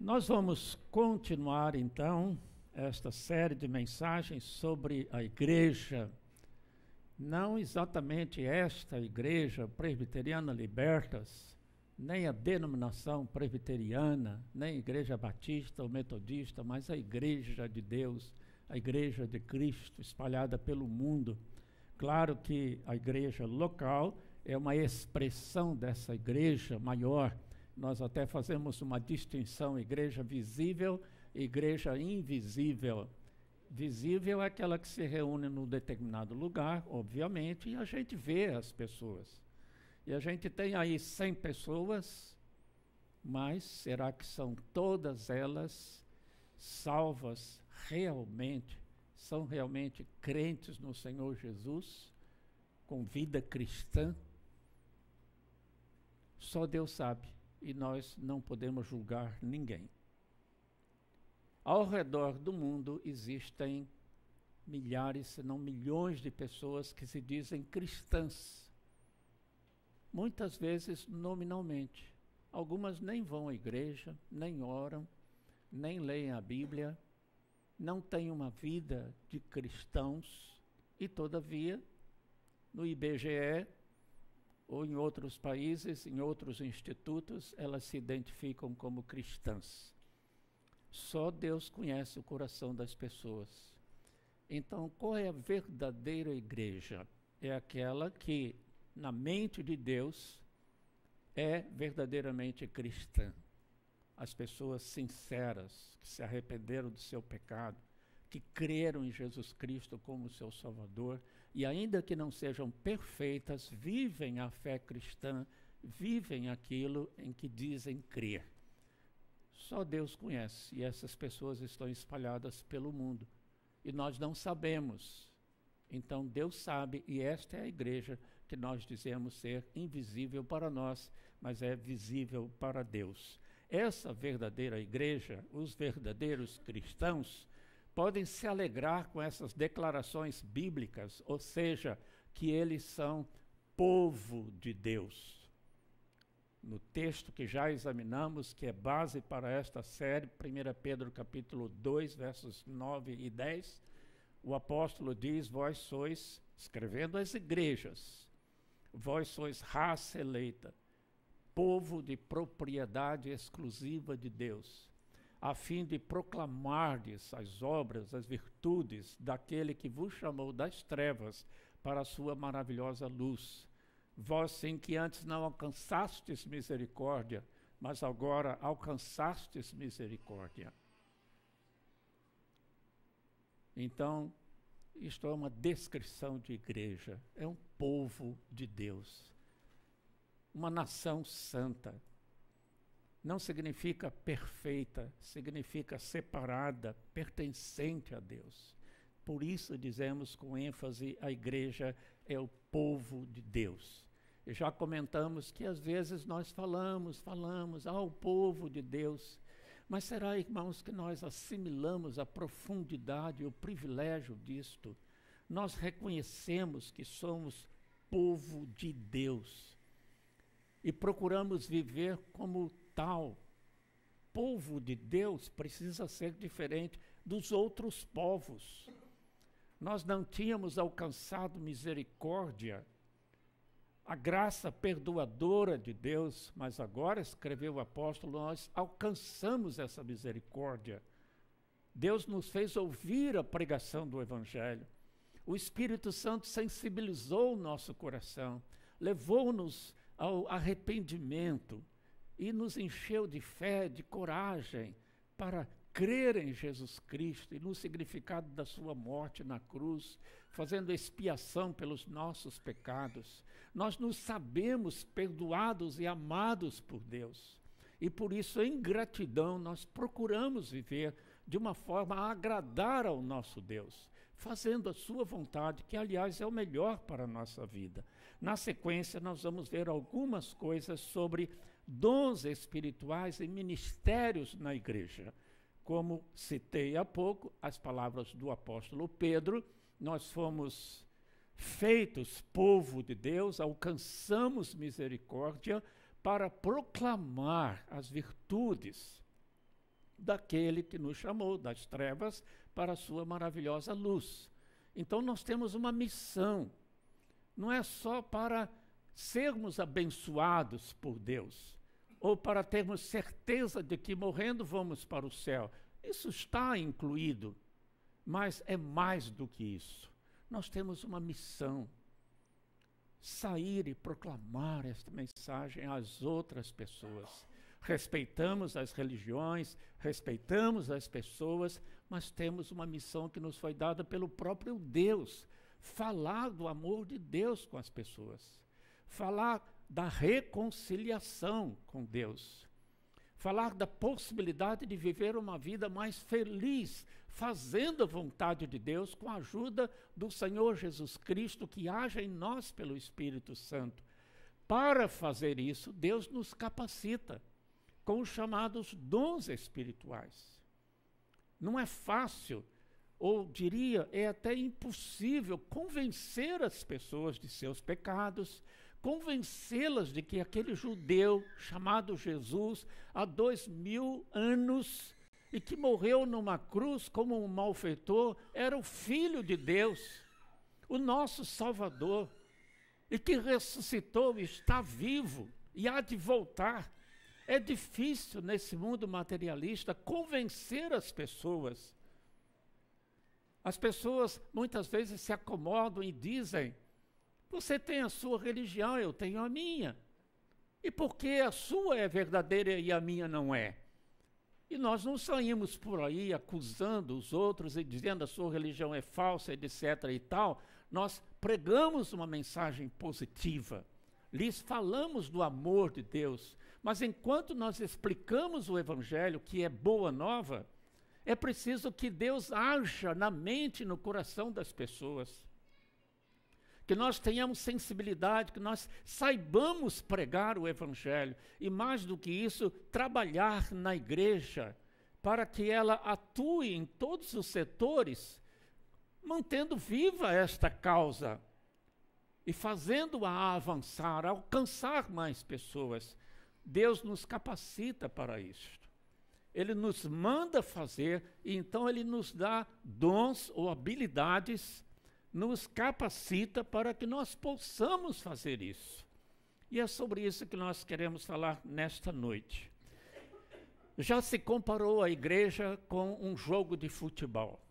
Nós vamos continuar então esta série de mensagens sobre a igreja, não exatamente esta igreja presbiteriana Libertas, nem a denominação presbiteriana, nem a igreja batista ou metodista, mas a igreja de Deus, a igreja de Cristo espalhada pelo mundo. Claro que a igreja local é uma expressão dessa igreja maior. Nós até fazemos uma distinção, igreja visível e igreja invisível. Visível é aquela que se reúne num determinado lugar, obviamente, e a gente vê as pessoas. E a gente tem aí 100 pessoas, mas será que são todas elas salvas realmente? São realmente crentes no Senhor Jesus, com vida cristã? Só Deus sabe. E nós não podemos julgar ninguém. Ao redor do mundo existem milhares, se não milhões de pessoas que se dizem cristãs. Muitas vezes nominalmente. Algumas nem vão à igreja, nem oram, nem leem a Bíblia, não têm uma vida de cristãos e, todavia, no IBGE, ou em outros países, em outros institutos, elas se identificam como cristãs. Só Deus conhece o coração das pessoas. Então, qual é a verdadeira igreja? É aquela que, na mente de Deus, é verdadeiramente cristã. As pessoas sinceras, que se arrependeram do seu pecado, que creram em Jesus Cristo como seu Salvador, e ainda que não sejam perfeitas, vivem a fé cristã, vivem aquilo em que dizem crer. Só Deus conhece, e essas pessoas estão espalhadas pelo mundo, e nós não sabemos. Então Deus sabe, e esta é a igreja que nós dizemos ser invisível para nós, mas é visível para Deus. Essa verdadeira igreja, os verdadeiros cristãos, podem se alegrar com essas declarações bíblicas, ou seja, que eles são povo de Deus. No texto que já examinamos, que é base para esta série, 1 Pedro capítulo 2, versos 9 e 10, o apóstolo diz: vós sois, escrevendo às igrejas, vós sois raça eleita, povo de propriedade exclusiva de Deus, a fim de proclamardes as obras, as virtudes daquele que vos chamou das trevas para a sua maravilhosa luz. Vós sim que antes não alcançastes misericórdia, mas agora alcançastes misericórdia. Então, isto é uma descrição de igreja, é um povo de Deus, uma nação santa. Não significa perfeita, significa separada, pertencente a Deus. Por isso dizemos com ênfase, a igreja é o povo de Deus. E já comentamos que às vezes nós falamos, o povo de Deus. Mas será, irmãos, que nós assimilamos a profundidade e o privilégio disto? Nós reconhecemos que somos povo de Deus e procuramos viver como tal. Povo de Deus precisa ser diferente dos outros povos. Nós não tínhamos alcançado misericórdia, a graça perdoadora de Deus, mas agora, escreveu o apóstolo, nós alcançamos essa misericórdia. Deus nos fez ouvir a pregação do Evangelho. O Espírito Santo sensibilizou o nosso coração, levou-nos ao arrependimento, e nos encheu de fé, de coragem, para crer em Jesus Cristo e no significado da sua morte na cruz, fazendo expiação pelos nossos pecados. Nós nos sabemos perdoados e amados por Deus. E por isso, em gratidão, nós procuramos viver de uma forma a agradar ao nosso Deus, fazendo a sua vontade, que, aliás, é o melhor para a nossa vida. Na sequência, nós vamos ver algumas coisas sobre dons espirituais e ministérios na igreja. Como citei há pouco, as palavras do apóstolo Pedro, nós fomos feitos povo de Deus, alcançamos misericórdia para proclamar as virtudes daquele que nos chamou das trevas para a sua maravilhosa luz. Então nós temos uma missão, não é só para sermos abençoados por Deus, ou para termos certeza de que morrendo vamos para o céu. Isso está incluído, mas é mais do que isso. Nós temos uma missão: sair e proclamar esta mensagem às outras pessoas. Respeitamos as religiões, respeitamos as pessoas, mas temos uma missão que nos foi dada pelo próprio Deus: falar do amor de Deus com as pessoas, falar da reconciliação com Deus, falar da possibilidade de viver uma vida mais feliz, fazendo a vontade de Deus com a ajuda do Senhor Jesus Cristo, que age em nós pelo Espírito Santo. Para fazer isso, Deus nos capacita com os chamados dons espirituais. Não é fácil, ou diria, é até impossível convencer as pessoas de seus pecados, convencê-las de que aquele judeu chamado Jesus, há 2000 anos, e que morreu numa cruz como um malfeitor, era o Filho de Deus, o nosso Salvador, e que ressuscitou e está vivo e há de voltar. É difícil nesse mundo materialista convencer as pessoas. As pessoas muitas vezes se acomodam e dizem: você tem a sua religião, eu tenho a minha. E por que a sua é verdadeira e a minha não é? E nós não saímos por aí acusando os outros e dizendo a sua religião é falsa, etc. e tal. Nós pregamos uma mensagem positiva, lhes falamos do amor de Deus, mas enquanto nós explicamos o Evangelho, que é boa nova, é preciso que Deus haja na mente e no coração das pessoas, que nós tenhamos sensibilidade, que nós saibamos pregar o Evangelho e, mais do que isso, trabalhar na igreja para que ela atue em todos os setores, mantendo viva esta causa e fazendo-a avançar, alcançar mais pessoas. Deus nos capacita para isto. Ele nos manda fazer e então Ele nos dá dons ou habilidades, nos capacita para que nós possamos fazer isso. E é sobre isso que nós queremos falar nesta noite. Já se comparou a igreja com um jogo de futebol,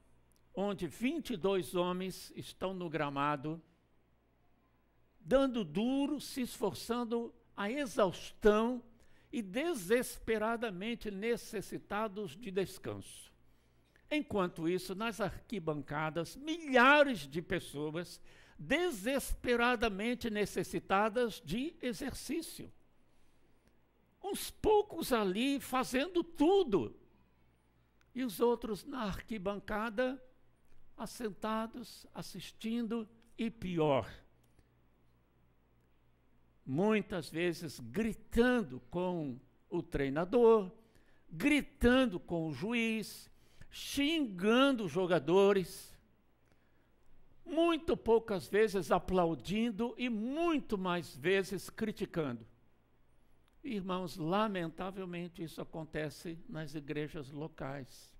onde 22 homens estão no gramado, dando duro, se esforçando a exaustão e desesperadamente necessitados de descanso. Enquanto isso, nas arquibancadas, milhares de pessoas desesperadamente necessitadas de exercício. Uns poucos ali fazendo tudo, e os outros na arquibancada, assentados, assistindo, e pior, muitas vezes gritando com o treinador, gritando com o juiz, xingando os jogadores, muito poucas vezes aplaudindo e muito mais vezes criticando. Irmãos, lamentavelmente isso acontece nas igrejas locais.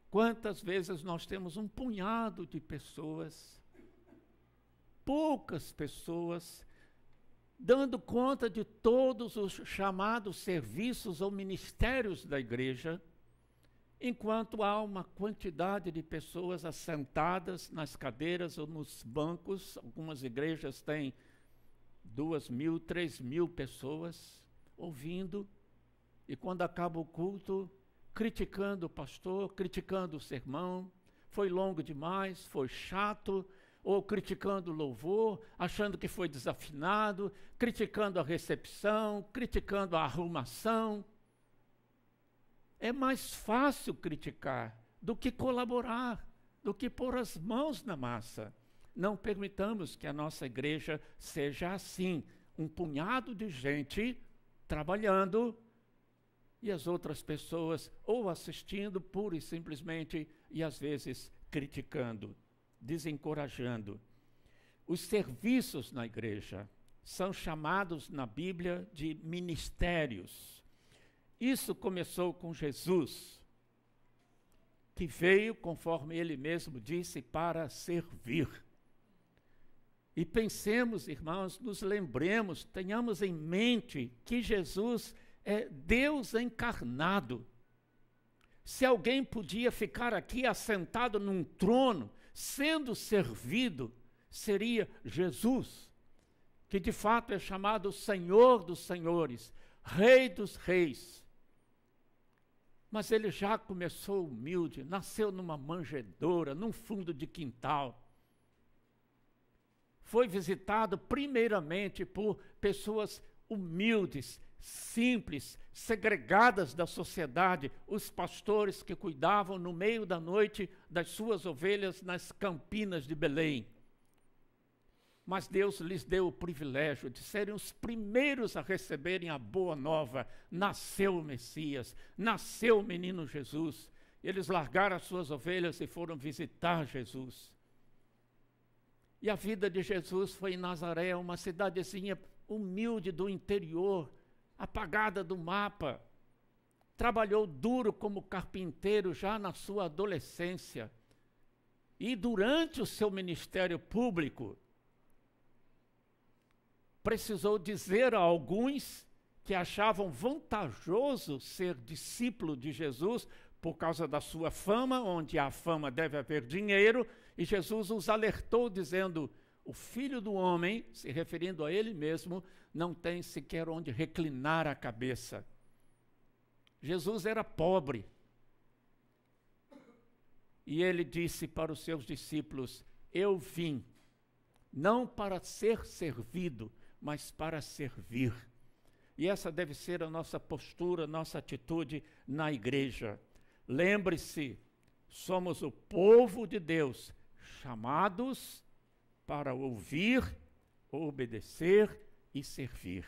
Quantas vezes nós temos um punhado de pessoas, poucas pessoas, dando conta de todos os chamados serviços ou ministérios da igreja, enquanto há uma quantidade de pessoas assentadas nas cadeiras ou nos bancos. Algumas igrejas têm 2.000, 3.000 pessoas ouvindo, e quando acaba o culto, criticando o pastor, criticando o sermão, foi longo demais, foi chato, ou criticando o louvor, achando que foi desafinado, criticando a recepção, criticando a arrumação. É mais fácil criticar do que colaborar, do que pôr as mãos na massa. Não permitamos que a nossa igreja seja assim, um punhado de gente trabalhando e as outras pessoas ou assistindo pura e simplesmente e às vezes criticando, desencorajando. Os serviços na igreja são chamados na Bíblia de ministérios. Isso começou com Jesus, que veio, conforme ele mesmo disse, para servir. E pensemos, irmãos, nos lembremos, tenhamos em mente que Jesus é Deus encarnado. Se alguém podia ficar aqui assentado num trono, sendo servido, seria Jesus, que de fato é chamado Senhor dos Senhores, Rei dos Reis. Mas ele já começou humilde, nasceu numa manjedoura, num fundo de quintal. Foi visitado primeiramente por pessoas humildes, simples, segregadas da sociedade, os pastores que cuidavam no meio da noite das suas ovelhas nas campinas de Belém. Mas Deus lhes deu o privilégio de serem os primeiros a receberem a boa nova. Nasceu o Messias, nasceu o menino Jesus. Eles largaram as suas ovelhas e foram visitar Jesus. E a vida de Jesus foi em Nazaré, uma cidadezinha humilde do interior, apagada do mapa. Trabalhou duro como carpinteiro já na sua adolescência. E durante o seu ministério público, precisou dizer a alguns que achavam vantajoso ser discípulo de Jesus por causa da sua fama, onde a fama deve haver dinheiro, e Jesus os alertou dizendo: o Filho do Homem, se referindo a ele mesmo, não tem sequer onde reclinar a cabeça. Jesus era pobre. E ele disse para os seus discípulos: eu vim, não para ser servido, mas para servir. E essa deve ser a nossa postura, nossa atitude na igreja. Lembre-se, somos o povo de Deus, chamados para ouvir, obedecer e servir.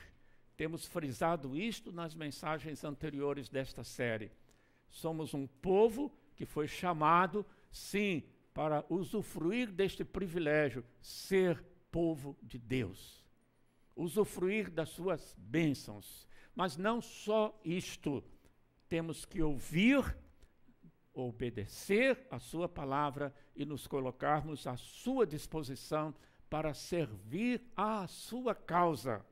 Temos frisado isto nas mensagens anteriores desta série. Somos um povo que foi chamado, sim, para usufruir deste privilégio, ser povo de Deus. Usufruir das suas bênçãos. Mas não só isto, temos que ouvir, obedecer a sua palavra e nos colocarmos à sua disposição para servir à sua causa.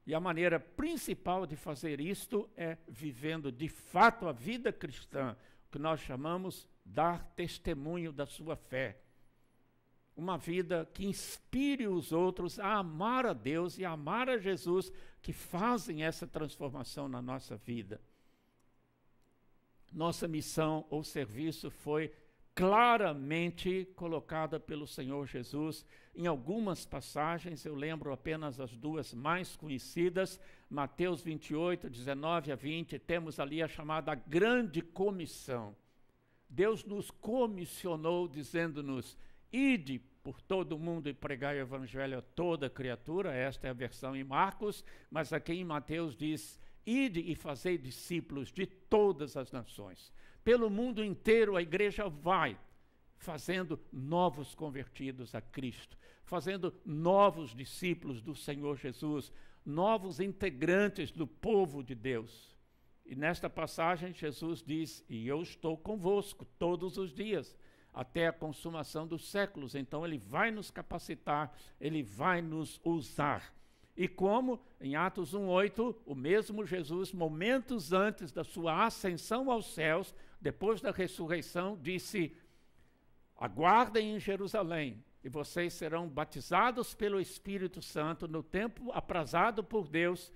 E a maneira principal de fazer isto é vivendo de fato a vida cristã, que nós chamamos dar testemunho da sua fé. Uma vida que inspire os outros a amar a Deus e a amar a Jesus, que fazem essa transformação na nossa vida. Nossa missão ou serviço foi claramente colocada pelo Senhor Jesus. Em algumas passagens, eu lembro apenas as duas mais conhecidas, Mateus 28, 19 a 20, temos ali a chamada Grande Comissão. Deus nos comissionou dizendo-nos: ide por todo o mundo e pregai o evangelho a toda criatura. Esta é a versão em Marcos, mas aqui em Mateus diz: ide e fazei discípulos de todas as nações. Pelo mundo inteiro a igreja vai fazendo novos convertidos a Cristo, fazendo novos discípulos do Senhor Jesus, novos integrantes do povo de Deus. E nesta passagem Jesus diz: e eu estou convosco todos os dias, até a consumação dos séculos. Então ele vai nos capacitar, ele vai nos usar. E como, em Atos 1:8, o mesmo Jesus, momentos antes da sua ascensão aos céus, depois da ressurreição, disse: aguardem em Jerusalém, e vocês serão batizados pelo Espírito Santo no tempo aprazado por Deus,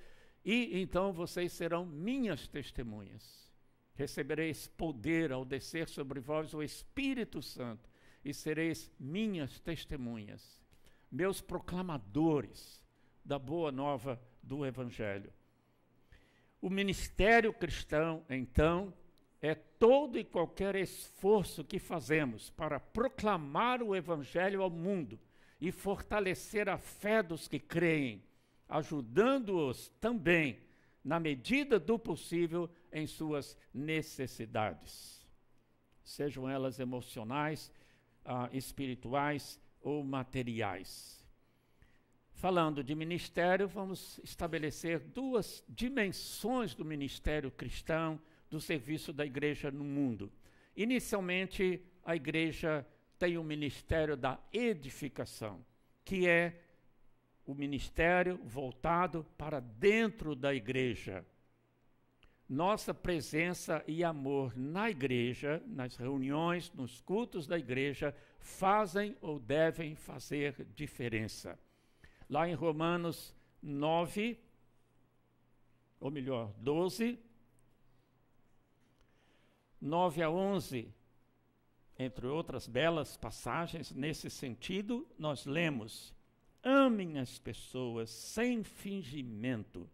e então vocês serão minhas testemunhas. Recebereis poder ao descer sobre vós o Espírito Santo, e sereis minhas testemunhas, meus proclamadores da boa nova do Evangelho. O ministério cristão, então, é todo e qualquer esforço que fazemos para proclamar o Evangelho ao mundo e fortalecer a fé dos que creem, ajudando-os também, na medida do possível, em suas necessidades, sejam elas emocionais, espirituais ou materiais. falando de ministério, vamos estabelecer duas dimensões do ministério cristão, do serviço da igreja no mundo. Inicialmente, a igreja tem o ministério da edificação, que é o ministério voltado para dentro da igreja. Nossa presença e amor na igreja, nas reuniões, nos cultos da igreja, fazem ou devem fazer diferença. Lá em Romanos 9, ou melhor, 12, 9 a 11, entre outras belas passagens nesse sentido, nós lemos: amem as pessoas sem fingimento,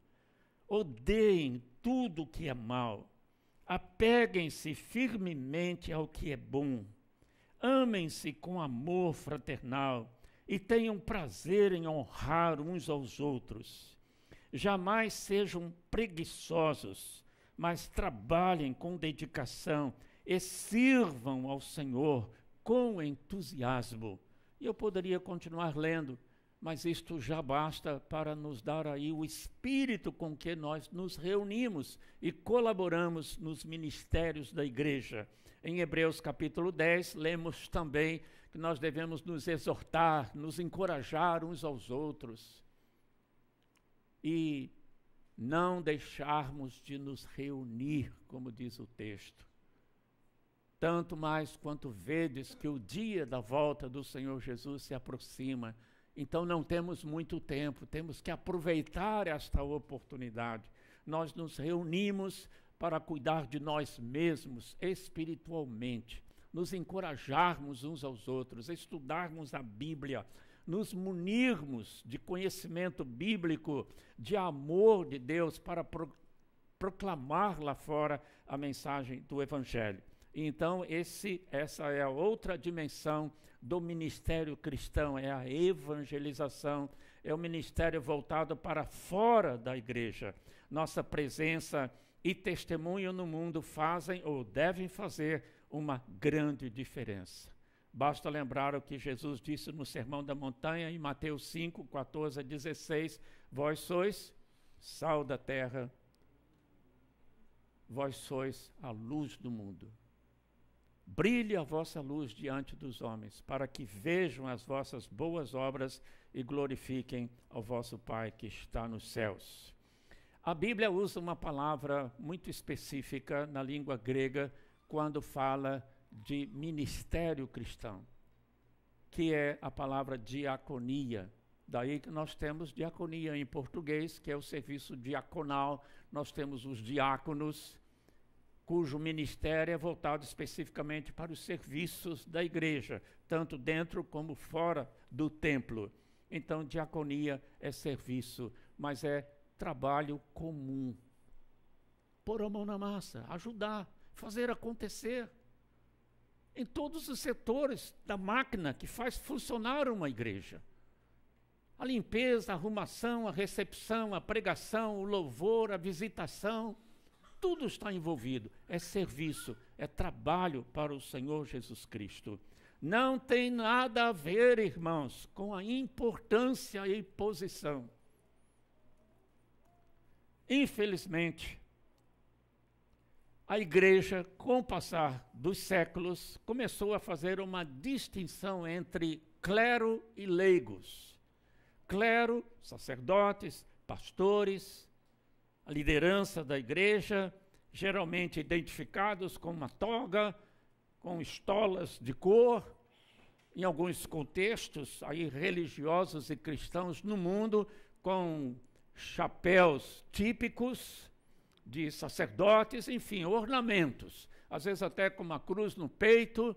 odeiem tudo que é mal, apeguem-se firmemente ao que é bom, amem-se com amor fraternal e tenham prazer em honrar uns aos outros. Jamais sejam preguiçosos, mas trabalhem com dedicação e sirvam ao Senhor com entusiasmo. E eu poderia continuar lendo, mas isto já basta para nos dar aí o espírito com que nós nos reunimos e colaboramos nos ministérios da igreja. Em Hebreus capítulo 10, lemos também que nós devemos nos exortar, nos encorajar uns aos outros e não deixarmos de nos reunir, como diz o texto. Tanto mais quanto vedes que o dia da volta do Senhor Jesus se aproxima. Então não temos muito tempo, temos que aproveitar esta oportunidade. Nós nos reunimos para cuidar de nós mesmos espiritualmente, nos encorajarmos uns aos outros, estudarmos a Bíblia, nos munirmos de conhecimento bíblico, de amor de Deus para proclamar lá fora a mensagem do Evangelho. Então, essa é a outra dimensão do ministério cristão, é a evangelização, é o ministério voltado para fora da igreja. Nossa presença e testemunho no mundo fazem ou devem fazer uma grande diferença. Basta lembrar o que Jesus disse no Sermão da Montanha, em Mateus 5, 14 a 16, vós sois sal da terra, vós sois a luz do mundo. Brilhe a vossa luz diante dos homens, para que vejam as vossas boas obras e glorifiquem ao vosso Pai que está nos céus. A Bíblia usa uma palavra muito específica na língua grega quando fala de ministério cristão, que é a palavra diaconia. Daí que nós temos diaconia em português, que é o serviço diaconal. Nós temos os diáconos, cujo ministério é voltado especificamente para os serviços da igreja, tanto dentro como fora do templo. Então, diaconia é serviço, mas é trabalho comum. Pôr a mão na massa, ajudar, fazer acontecer. Em todos os setores da máquina que faz funcionar uma igreja. A limpeza, a arrumação, a recepção, a pregação, o louvor, a visitação, tudo está envolvido, é serviço, é trabalho para o Senhor Jesus Cristo. Não tem nada a ver, irmãos, com a importância e posição. Infelizmente, a igreja, com o passar dos séculos, começou a fazer uma distinção entre clero e leigos. Clero, sacerdotes, pastores, a liderança da igreja, geralmente identificados com uma toga, com estolas de cor, em alguns contextos aí religiosos e cristãos no mundo, com chapéus típicos de sacerdotes, enfim, ornamentos, às vezes até com uma cruz no peito,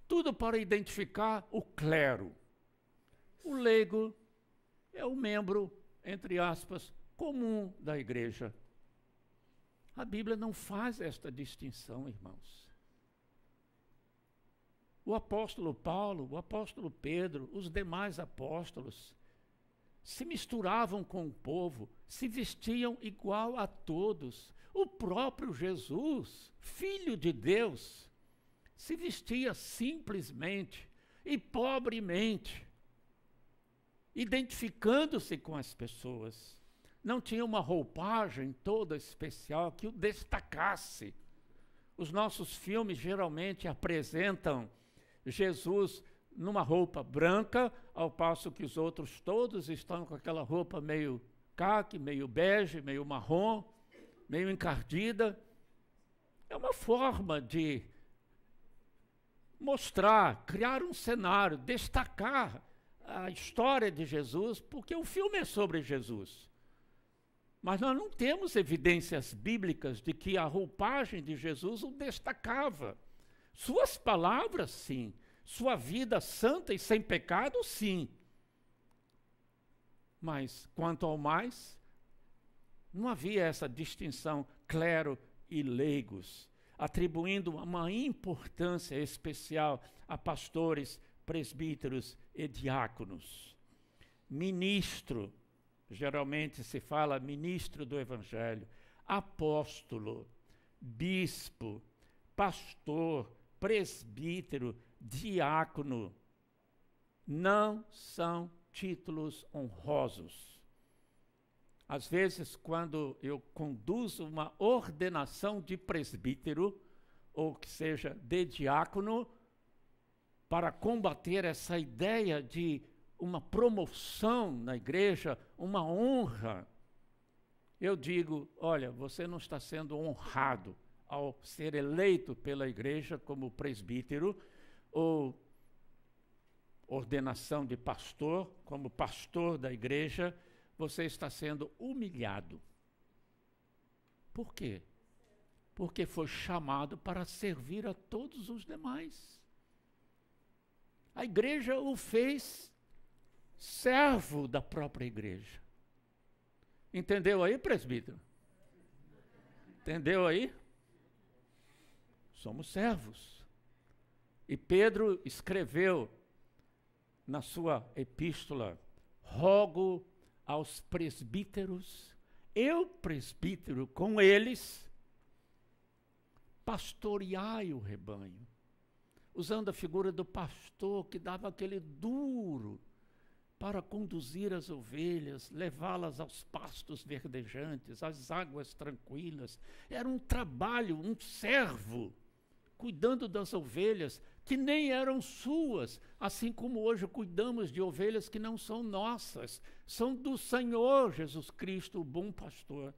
tudo para identificar o clero. O leigo é o membro, entre aspas, comum da igreja. A Bíblia não faz esta distinção, irmãos. O apóstolo Paulo, o apóstolo Pedro, os demais apóstolos se misturavam com o povo, se vestiam igual a todos. O próprio Jesus, Filho de Deus, se vestia simplesmente e pobremente. identificando-se com as pessoas. Não tinha uma roupagem toda especial que o destacasse. Os nossos filmes geralmente apresentam Jesus numa roupa branca, ao passo que os outros todos estão com aquela roupa meio caque, meio bege, meio marrom, meio encardida. É uma forma de mostrar, criar um cenário, destacar a história de Jesus, porque o filme é sobre Jesus. Mas nós não temos evidências bíblicas de que a roupagem de Jesus o destacava. Suas palavras, sim. Sua vida santa e sem pecado, sim. Mas, quanto ao mais, não havia essa distinção clero e leigos, atribuindo uma importância especial a pastores, presbíteros e diáconos. Ministro, geralmente se fala ministro do Evangelho, apóstolo, bispo, pastor, presbítero, diácono, não são títulos honrosos. Às vezes, quando eu conduzo uma ordenação de presbítero, ou que seja, de diácono, para combater essa ideia de uma promoção na igreja, uma honra, eu digo, olha, você não está sendo honrado ao ser eleito pela igreja como presbítero, ou ordenação de pastor, como pastor da igreja, você está sendo humilhado. Por quê? Porque foi chamado para servir a todos os demais. A igreja o fez servo da própria igreja. Entendeu aí, presbítero? Entendeu aí? Somos servos. E Pedro escreveu na sua epístola, rogo aos presbíteros, eu presbítero com eles, pastoreai o rebanho, usando a figura do pastor que dava aquele duro para conduzir as ovelhas, levá-las aos pastos verdejantes, às águas tranquilas. Era um trabalho, um servo, cuidando das ovelhas que nem eram suas, assim como hoje cuidamos de ovelhas que não são nossas, são do Senhor Jesus Cristo, o bom pastor.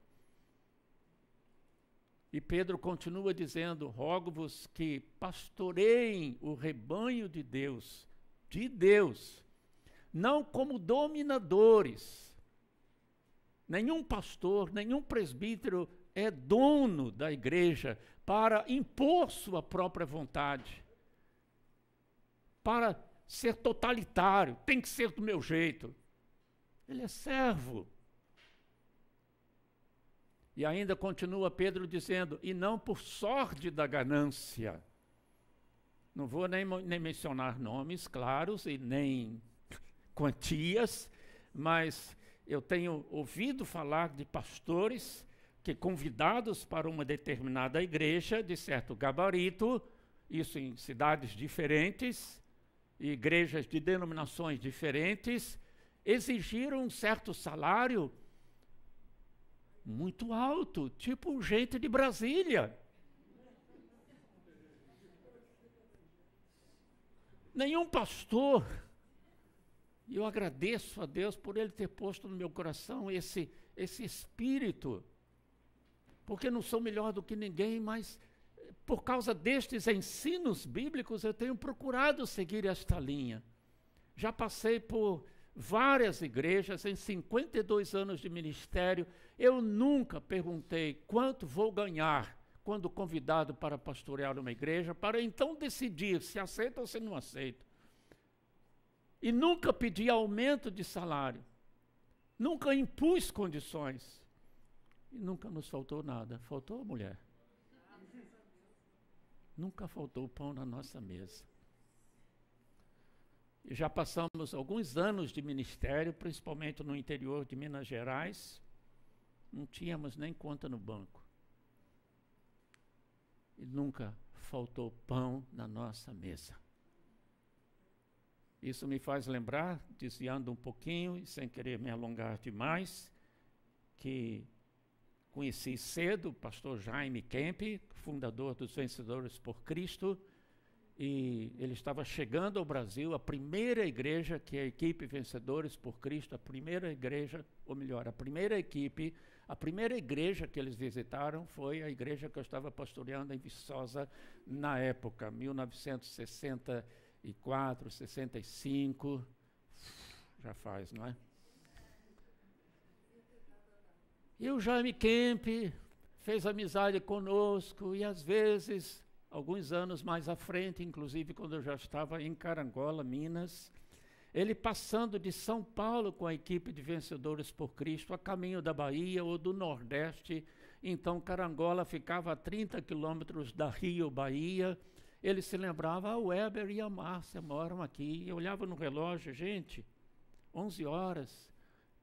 E Pedro continua dizendo, rogo-vos que pastoreiem o rebanho de Deus, não como dominadores. Nenhum pastor, nenhum presbítero é dono da igreja para impor sua própria vontade, para ser totalitário, tem que ser do meu jeito. Ele é servo. E ainda continua Pedro dizendo, e não por sorte da ganância. Não vou nem mencionar nomes claros e nem quantias, mas eu tenho ouvido falar de pastores que, convidados para uma determinada igreja de certo gabarito, isso em cidades diferentes, igrejas de denominações diferentes, exigiram um certo salário muito alto, tipo gente de Brasília. Nenhum pastor, e eu agradeço a Deus por Ele ter posto no meu coração esse espírito, porque não sou melhor do que ninguém, mas por causa destes ensinos bíblicos eu tenho procurado seguir esta linha. Já passei por várias igrejas, em 52 anos de ministério, eu nunca perguntei quanto vou ganhar quando convidado para pastorear uma igreja, para então decidir se aceito ou se não aceito. E nunca pedi aumento de salário, nunca impus condições, e nunca nos faltou nada. Faltou, mulher? Nunca faltou pão na nossa mesa. E já passamos alguns anos de ministério, principalmente no interior de Minas Gerais, não tínhamos nem conta no banco. E nunca faltou pão na nossa mesa. Isso me faz lembrar, desviando um pouquinho e sem querer me alongar demais, que conheci cedo o pastor Jaime Kemp, fundador dos Vencedores por Cristo, e ele estava chegando ao Brasil, a primeira igreja que a equipe Vencedores por Cristo, a primeira igreja, ou melhor, a primeira equipe, a primeira igreja que eles visitaram foi a igreja que eu estava pastoreando em Viçosa na época, 1964, 65, já faz, não é? E o Jaime Kemp fez amizade conosco e às vezes, alguns anos mais à frente, inclusive quando eu já estava em Carangola, Minas, ele passando de São Paulo com a equipe de Vencedores por Cristo a caminho da Bahia ou do Nordeste, então Carangola ficava a 30 quilômetros da Rio, Bahia, ele se lembrava, o Weber e a Márcia moram aqui, eu olhava no relógio, gente, 11 horas,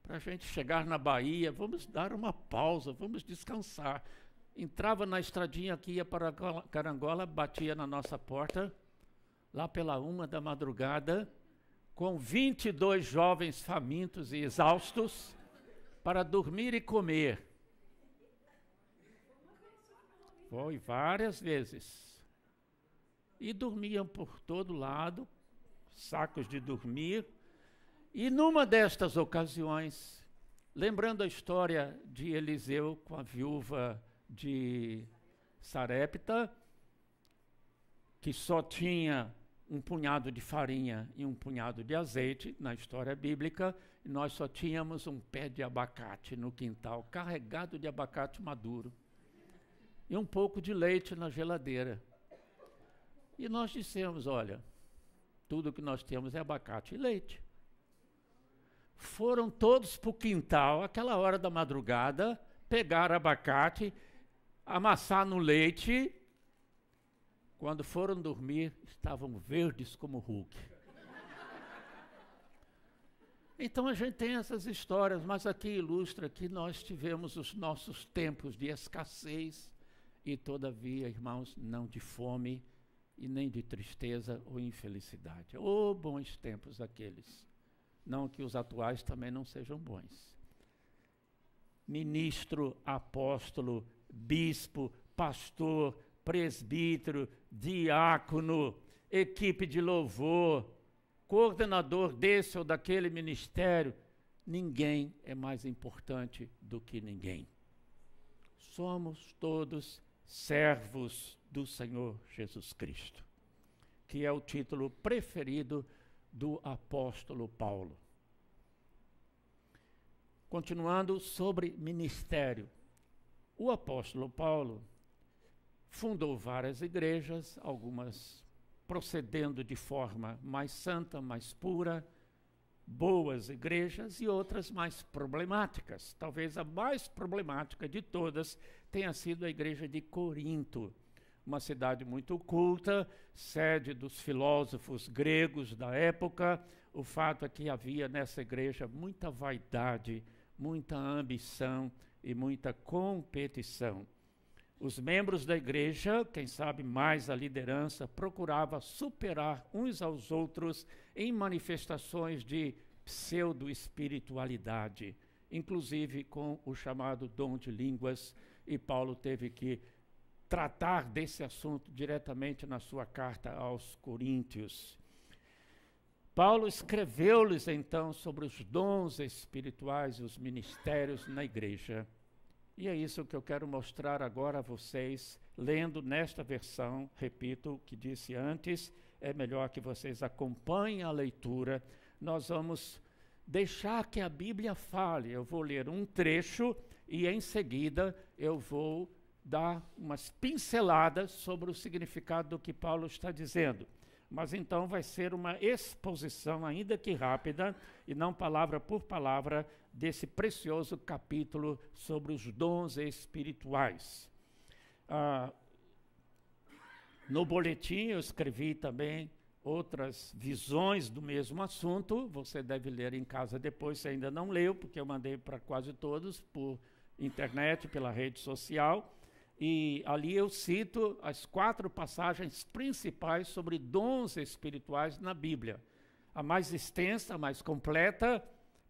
para a gente chegar na Bahia, vamos dar uma pausa, vamos descansar. Entrava na estradinha que ia para Carangola, batia na nossa porta, lá pela 1 da madrugada, com 22 jovens famintos e exaustos, para dormir e comer. Foi várias vezes. E dormiam por todo lado, sacos de dormir. E numa destas ocasiões, lembrando a história de Eliseu com a viúva de Sarepta, que só tinha um punhado de farinha e um punhado de azeite, na história bíblica, e nós só tínhamos um pé de abacate no quintal, carregado de abacate maduro, e um pouco de leite na geladeira. E nós dissemos, olha, tudo que nós temos é abacate e leite. Foram todos para o quintal, aquela hora da madrugada, pegar abacate, amassar no leite. Quando foram dormir, estavam verdes como Hulk. Então a gente tem essas histórias, mas aqui ilustra que nós tivemos os nossos tempos de escassez e, todavia, irmãos, não de fome e nem de tristeza ou infelicidade. Oh, bons tempos aqueles. Não que os atuais também não sejam bons. Ministro, apóstolo, bispo, pastor, presbítero, diácono, equipe de louvor, coordenador desse ou daquele ministério, ninguém é mais importante do que ninguém. Somos todos servos do Senhor Jesus Cristo, que é o título preferido do apóstolo Paulo. Continuando sobre ministério, o apóstolo Paulo fundou várias igrejas, algumas procedendo de forma mais santa, mais pura, boas igrejas, e outras mais problemáticas. Talvez a mais problemática de todas tenha sido a igreja de Corinto, uma cidade muito culta, sede dos filósofos gregos da época. O fato é que havia nessa igreja muita vaidade, muita ambição e muita competição. Os membros da igreja, quem sabe mais a liderança, procurava superar uns aos outros em manifestações de pseudo-espiritualidade, inclusive com o chamado dom de línguas, e Paulo teve que tratar desse assunto diretamente na sua carta aos Coríntios. Paulo escreveu-lhes então sobre os dons espirituais e os ministérios na igreja. E é isso que eu quero mostrar agora a vocês, lendo nesta versão. Repito o que disse antes, é melhor que vocês acompanhem a leitura. Nós vamos deixar que a Bíblia fale. Eu vou ler um trecho e em seguida eu vou dar umas pinceladas sobre o significado do que Paulo está dizendo. Mas então vai ser uma exposição, ainda que rápida, e não palavra por palavra, desse precioso capítulo sobre os dons espirituais. No boletim eu escrevi também outras visões do mesmo assunto. Você deve ler em casa depois, se ainda não leu, porque eu mandei para quase todos por internet, pela rede social. E ali eu cito as 4 passagens principais sobre dons espirituais na Bíblia. A mais extensa, a mais completa,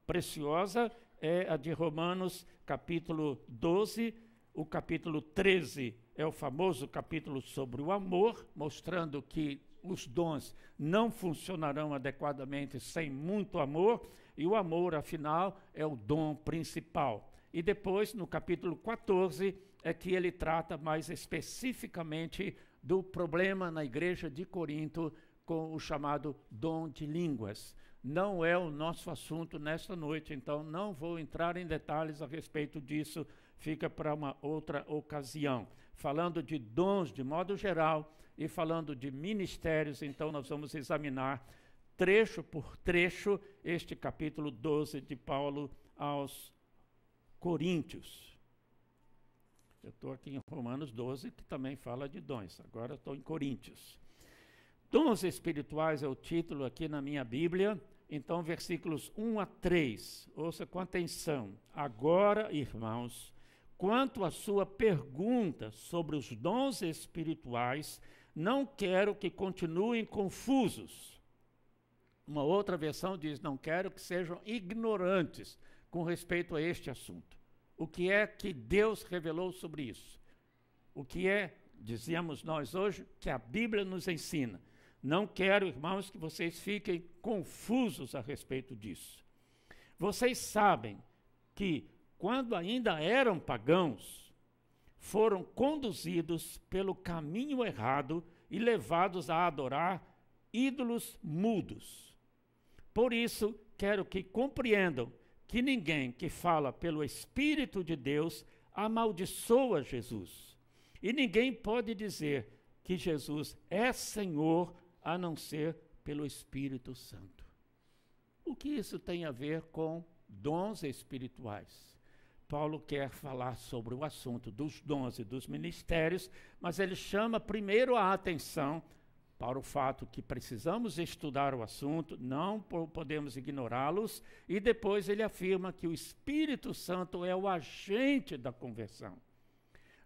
preciosa, é a de Romanos, capítulo 12. O capítulo 13 é o famoso capítulo sobre o amor, mostrando que os dons não funcionarão adequadamente sem muito amor, e o amor, afinal, é o dom principal. E depois, no capítulo 14, é que ele trata mais especificamente do problema na igreja de Corinto com o chamado dom de línguas. Não é o nosso assunto nesta noite, então não vou entrar em detalhes a respeito disso, fica para uma outra ocasião. Falando de dons de modo geral e falando de ministérios, então nós vamos examinar trecho por trecho este capítulo 12 de Paulo aos Coríntios. Eu estou aqui em Romanos 12, que também fala de dons, agora estou em Coríntios. Dons espirituais é o título aqui na minha Bíblia, então versículos 1 a 3, ouça com atenção. Agora, irmãos, quanto à sua pergunta sobre os dons espirituais, não quero que continuem confusos. Uma outra versão diz, não quero que sejam ignorantes com respeito a este assunto. O que é que Deus revelou sobre isso? O que é, dizíamos nós hoje, que a Bíblia nos ensina. Não quero, irmãos, que vocês fiquem confusos a respeito disso. Vocês sabem que, quando ainda eram pagãos, foram conduzidos pelo caminho errado e levados a adorar ídolos mudos. Por isso, quero que compreendam que ninguém que fala pelo Espírito de Deus amaldiçoa Jesus. E ninguém pode dizer que Jesus é Senhor a não ser pelo Espírito Santo. O que isso tem a ver com dons espirituais? Paulo quer falar sobre o assunto dos dons e dos ministérios, mas ele chama primeiro a atenção para o fato que precisamos estudar o assunto, não podemos ignorá-los, e depois ele afirma que o Espírito Santo é o agente da conversão,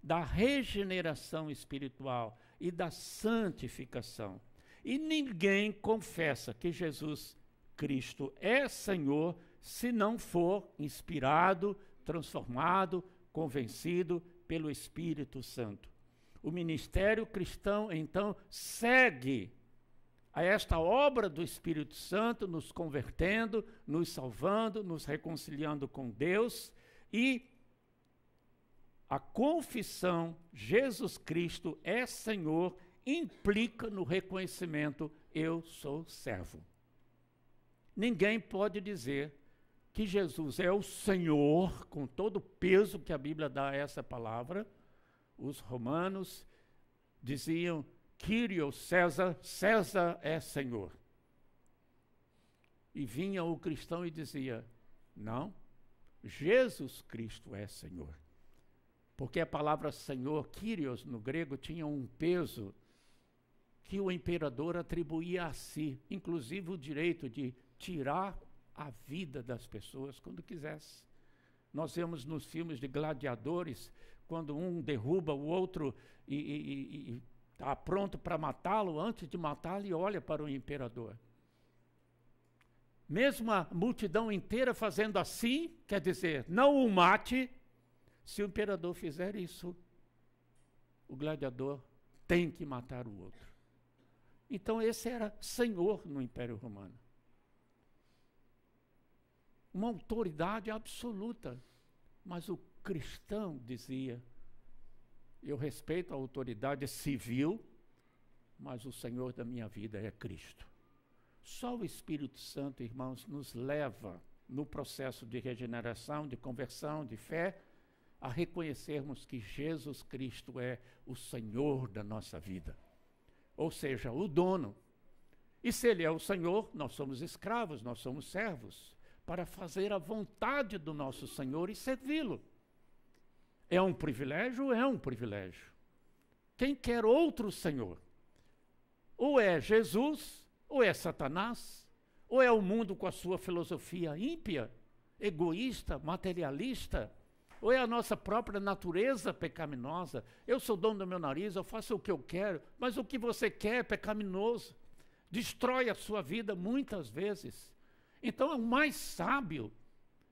da regeneração espiritual e da santificação. E ninguém confessa que Jesus Cristo é Senhor se não for inspirado, transformado, convencido pelo Espírito Santo. O ministério cristão, então, segue a esta obra do Espírito Santo, nos convertendo, nos salvando, nos reconciliando com Deus, e a confissão, Jesus Cristo é Senhor, implica no reconhecimento, eu sou servo. Ninguém pode dizer que Jesus é o Senhor, com todo o peso que a Bíblia dá a essa palavra. Os romanos diziam, Kyrios César, César é Senhor. E vinha o cristão e dizia, não, Jesus Cristo é Senhor. Porque a palavra Senhor, Kyrios, no grego, tinha um peso que o imperador atribuía a si, inclusive o direito de tirar a vida das pessoas quando quisesse. Nós vemos nos filmes de gladiadores, quando um derruba o outro e está pronto para matá-lo, antes de matá-lo, ele olha para o imperador. Mesmo a multidão inteira fazendo assim, quer dizer, não o mate. Se o imperador fizer isso, o gladiador tem que matar o outro. Então esse era senhor no Império Romano. Uma autoridade absoluta. Mas o cristão dizia, eu respeito a autoridade civil, mas o Senhor da minha vida é Cristo. Só o Espírito Santo, irmãos, nos leva no processo de regeneração, de conversão, de fé, a reconhecermos que Jesus Cristo é o Senhor da nossa vida. Ou seja, o dono. E se Ele é o Senhor, nós somos escravos, nós somos servos, para fazer a vontade do nosso Senhor e servi-lo. É um privilégio? É um privilégio. Quem quer outro Senhor? Ou é Jesus, ou é Satanás, ou é o mundo com a sua filosofia ímpia, egoísta, materialista, ou é a nossa própria natureza pecaminosa. Eu sou dono do meu nariz, eu faço o que eu quero, mas o que você quer é pecaminoso. destrói a sua vida muitas vezes. Então, o mais sábio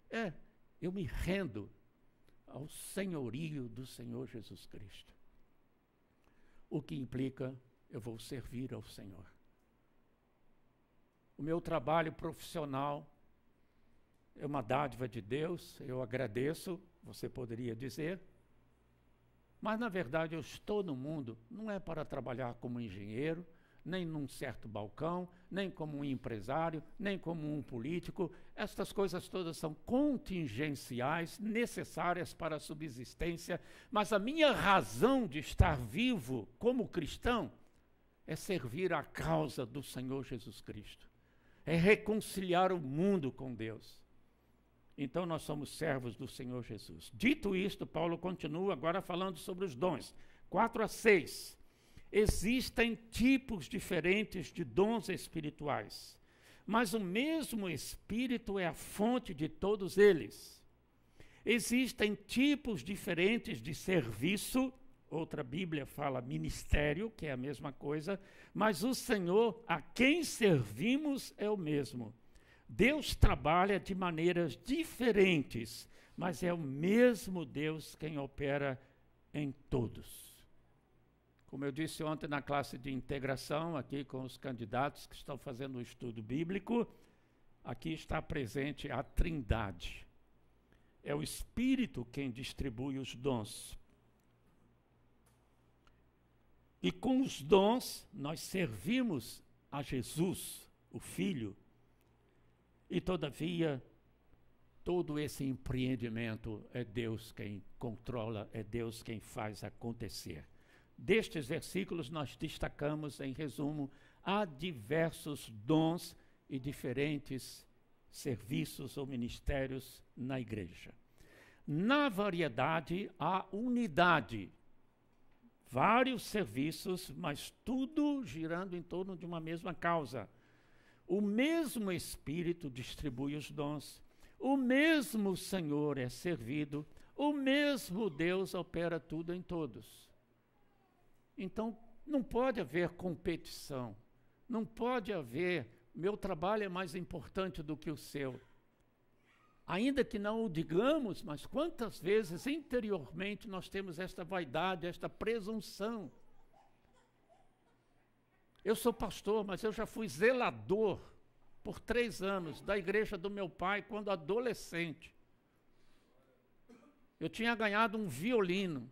é: eu me rendo ao senhorio do Senhor Jesus Cristo. O que implica, eu vou servir ao Senhor. O meu trabalho profissional é uma dádiva de Deus, eu agradeço, você poderia dizer, mas na verdade eu estou no mundo, não é para trabalhar como engenheiro, nem num certo balcão, nem como um empresário, nem como um político. Estas coisas todas são contingenciais, necessárias para a subsistência, mas a minha razão de estar vivo como cristão é servir à causa do Senhor Jesus Cristo, é reconciliar o mundo com Deus. Então nós somos servos do Senhor Jesus. Dito isto, Paulo continua agora falando sobre os dons. 4-6. Existem tipos diferentes de dons espirituais, mas o mesmo Espírito é a fonte de todos eles. Existem tipos diferentes de serviço, outra Bíblia fala ministério, que é a mesma coisa, mas o Senhor a quem servimos é o mesmo. Deus trabalha de maneiras diferentes, mas é o mesmo Deus quem opera em todos. Como eu disse ontem na classe de integração, aqui com os candidatos que estão fazendo o estudo bíblico, aqui está presente a Trindade. É o Espírito quem distribui os dons. E com os dons, nós servimos a Jesus, o Filho. E, todavia, todo esse empreendimento é Deus quem controla, é Deus quem faz acontecer. Destes versículos nós destacamos, em resumo, há diversos dons e diferentes serviços ou ministérios na igreja. Na variedade há unidade, vários serviços, mas tudo girando em torno de uma mesma causa. O mesmo Espírito distribui os dons, o mesmo Senhor é servido, o mesmo Deus opera tudo em todos. Então, não pode haver competição, não pode haver, meu trabalho é mais importante do que o seu. Ainda que não o digamos, mas quantas vezes interiormente nós temos esta vaidade, esta presunção. Eu sou pastor, mas eu já fui zelador por 3 anos da igreja do meu pai quando adolescente. Eu tinha ganhado um violino.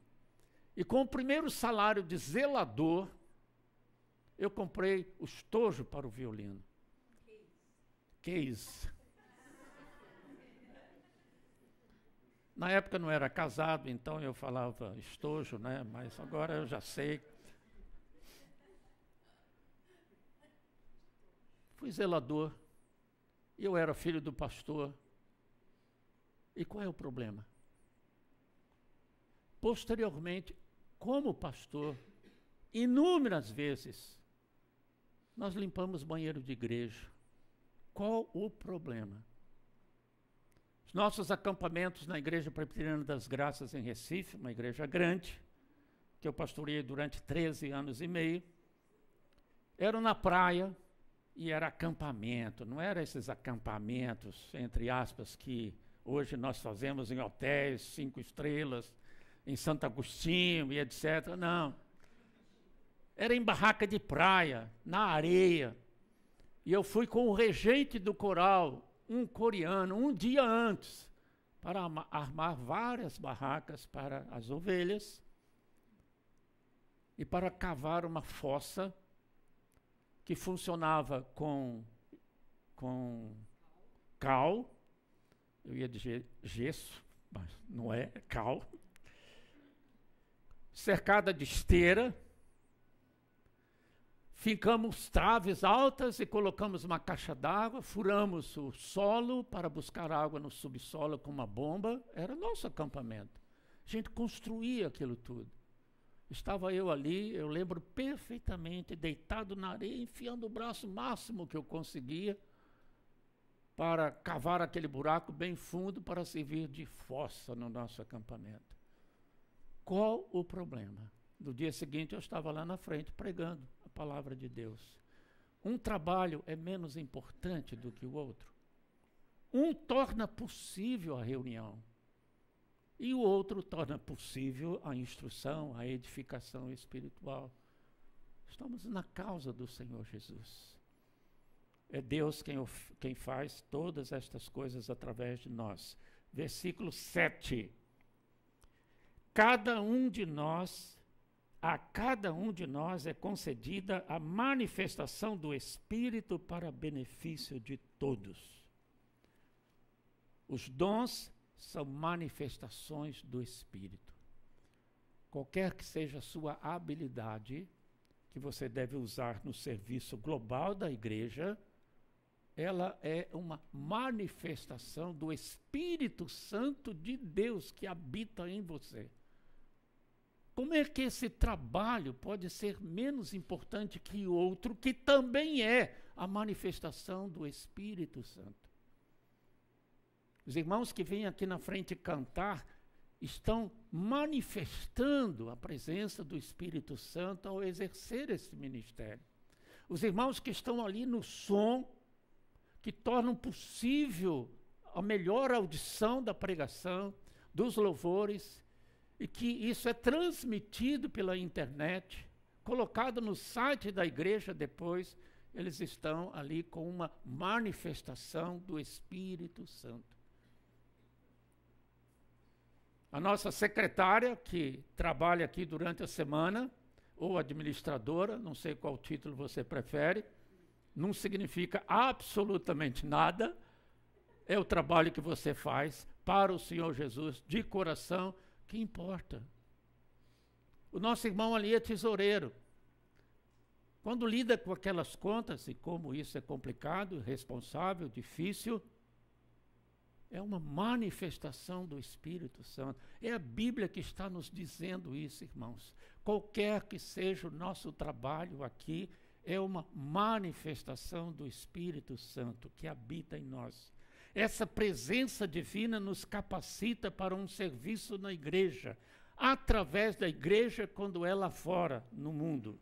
E com o primeiro salário de zelador, eu comprei o estojo para o violino. Case. Na época não era casado, então eu falava estojo, né? Mas agora eu já sei. Fui zelador. Eu era filho do pastor. E qual é o problema? Posteriormente, como pastor, inúmeras vezes, nós limpamos banheiro de igreja. Qual o problema? Os nossos acampamentos na Igreja Presbiteriana das Graças em Recife, uma igreja grande, que eu pastoreei durante 13 anos e meio, eram na praia e era acampamento, não eram esses acampamentos, entre aspas, que hoje nós fazemos em hotéis, 5 estrelas, em Santo Agostinho e etc. Não. Era em barraca de praia, na areia. E eu fui com o regente do coral, um coreano, um dia antes, para armar várias barracas para as ovelhas e para cavar uma fossa que funcionava com cal, eu ia dizer gesso, mas não é cal, cercada de esteira, ficamos traves altas e colocamos uma caixa d'água, furamos o solo para buscar água no subsolo com uma bomba, era nosso acampamento. A gente construía aquilo tudo. Estava eu ali, eu lembro perfeitamente, deitado na areia, enfiando o braço máximo que eu conseguia para cavar aquele buraco bem fundo para servir de fossa no nosso acampamento. Qual o problema? No dia seguinte eu estava lá na frente pregando a palavra de Deus. Um trabalho é menos importante do que o outro. Um torna possível a reunião e o outro torna possível a instrução, a edificação espiritual. Estamos na causa do Senhor Jesus. É Deus quem faz todas estas coisas através de nós. Versículo 7. A cada um de nós é concedida a manifestação do Espírito para benefício de todos. Os dons são manifestações do Espírito. Qualquer que seja a sua habilidade, que você deve usar no serviço global da igreja, ela é uma manifestação do Espírito Santo de Deus que habita em você. Como é que esse trabalho pode ser menos importante que o outro, que também é a manifestação do Espírito Santo? Os irmãos que vêm aqui na frente cantar estão manifestando a presença do Espírito Santo ao exercer esse ministério. Os irmãos que estão ali no som, que tornam possível a melhor audição da pregação, dos louvores, e que isso é transmitido pela internet, colocado no site da igreja depois, eles estão ali com uma manifestação do Espírito Santo. A nossa secretária, que trabalha aqui durante a semana, ou administradora, não sei qual título você prefere, não significa absolutamente nada, é o trabalho que você faz para o Senhor Jesus, de coração, que importa. O nosso irmão ali é tesoureiro. Quando lida com aquelas contas, e como isso é complicado, responsável, difícil, é uma manifestação do Espírito Santo. É a Bíblia que está nos dizendo isso, irmãos. Qualquer que seja o nosso trabalho aqui, é uma manifestação do Espírito Santo que habita em nós. Essa presença divina nos capacita para um serviço na igreja, através da igreja quando é lá fora, no mundo.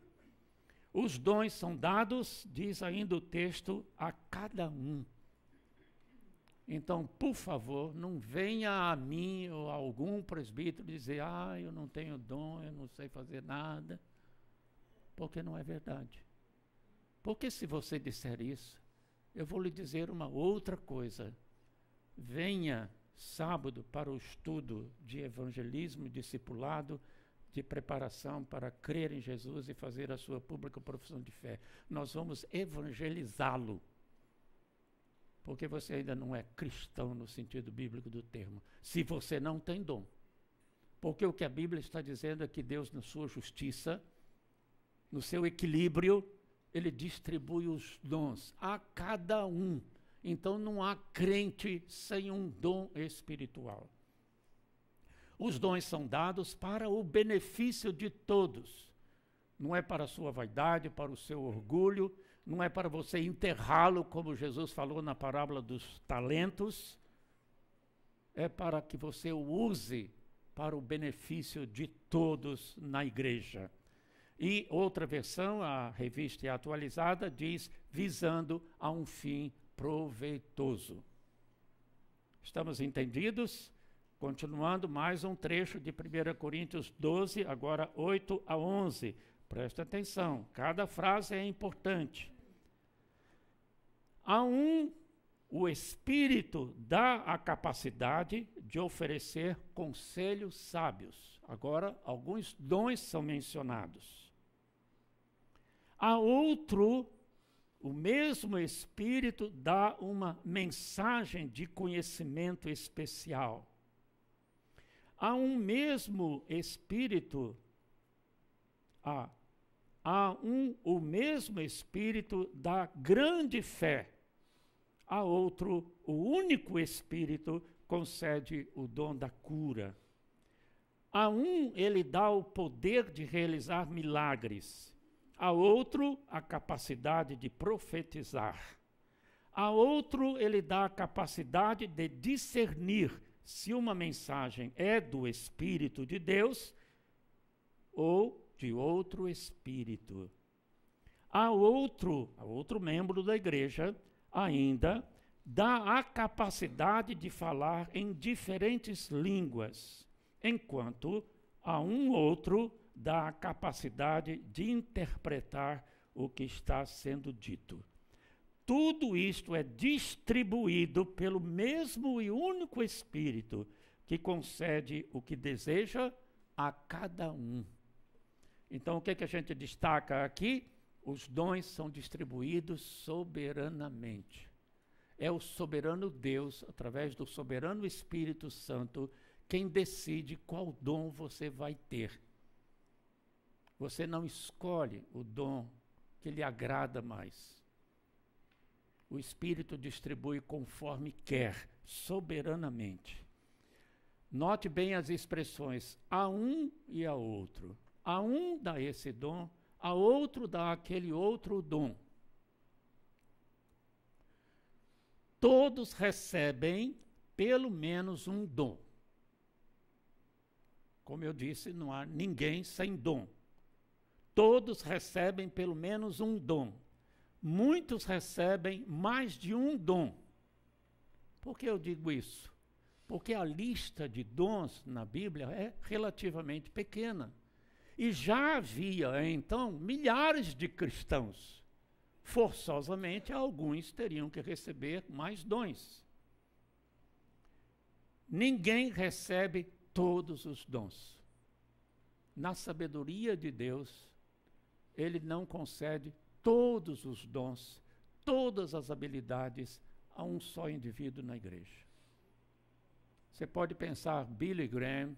Os dons são dados, diz ainda o texto, a cada um. Então, por favor, não venha a mim ou a algum presbítero dizer, eu não tenho dom, eu não sei fazer nada, porque não é verdade. Porque se você disser isso, eu vou lhe dizer uma outra coisa. Venha sábado para o estudo de evangelismo e discipulado, de preparação para crer em Jesus e fazer a sua pública profissão de fé. Nós vamos evangelizá-lo. Porque você ainda não é cristão no sentido bíblico do termo, se você não tem dom. Porque o que a Bíblia está dizendo é que Deus, na sua justiça, no seu equilíbrio, Ele distribui os dons a cada um. Então não há crente sem um dom espiritual. Os dons são dados para o benefício de todos. Não é para a sua vaidade, para o seu orgulho, não é para você enterrá-lo, como Jesus falou na parábola dos talentos, é para que você o use para o benefício de todos na igreja. E outra versão, a revista é atualizada, diz, visando a um fim proveitoso. Estamos entendidos? Continuando, mais um trecho de 1 Coríntios 12, agora 8 a 11. Presta atenção, cada frase é importante. A um, o Espírito dá a capacidade de oferecer conselhos sábios. Agora, alguns dons são mencionados. A outro, o mesmo Espírito dá uma mensagem de conhecimento especial. A um mesmo Espírito, o mesmo Espírito dá grande fé. A outro, o único Espírito concede o dom da cura. A um, ele dá o poder de realizar milagres. A outro, a capacidade de profetizar. A outro, ele dá a capacidade de discernir se uma mensagem é do Espírito de Deus ou de outro espírito. a outro membro da igreja ainda dá a capacidade de falar em diferentes línguas, enquanto a um outro dá a capacidade de interpretar o que está sendo dito. Tudo isto é distribuído pelo mesmo e único Espírito que concede o que deseja a cada um. Então, o que a gente destaca aqui? Os dons são distribuídos soberanamente. É o soberano Deus, através do soberano Espírito Santo, quem decide qual dom você vai ter. Você não escolhe o dom que lhe agrada mais. O Espírito distribui conforme quer, soberanamente. Note bem as expressões, a um e a outro. A um dá esse dom, a outro dá aquele outro dom. Todos recebem pelo menos um dom. Como eu disse, não há ninguém sem dom. Todos recebem pelo menos um dom. Muitos recebem mais de um dom. Por que eu digo isso? Porque a lista de dons na Bíblia é relativamente pequena. E já havia, então, milhares de cristãos. Forçosamente, alguns teriam que receber mais dons. Ninguém recebe todos os dons. Na sabedoria de Deus, Ele não concede todos os dons, todas as habilidades a um só indivíduo na igreja. Você pode pensar Billy Graham,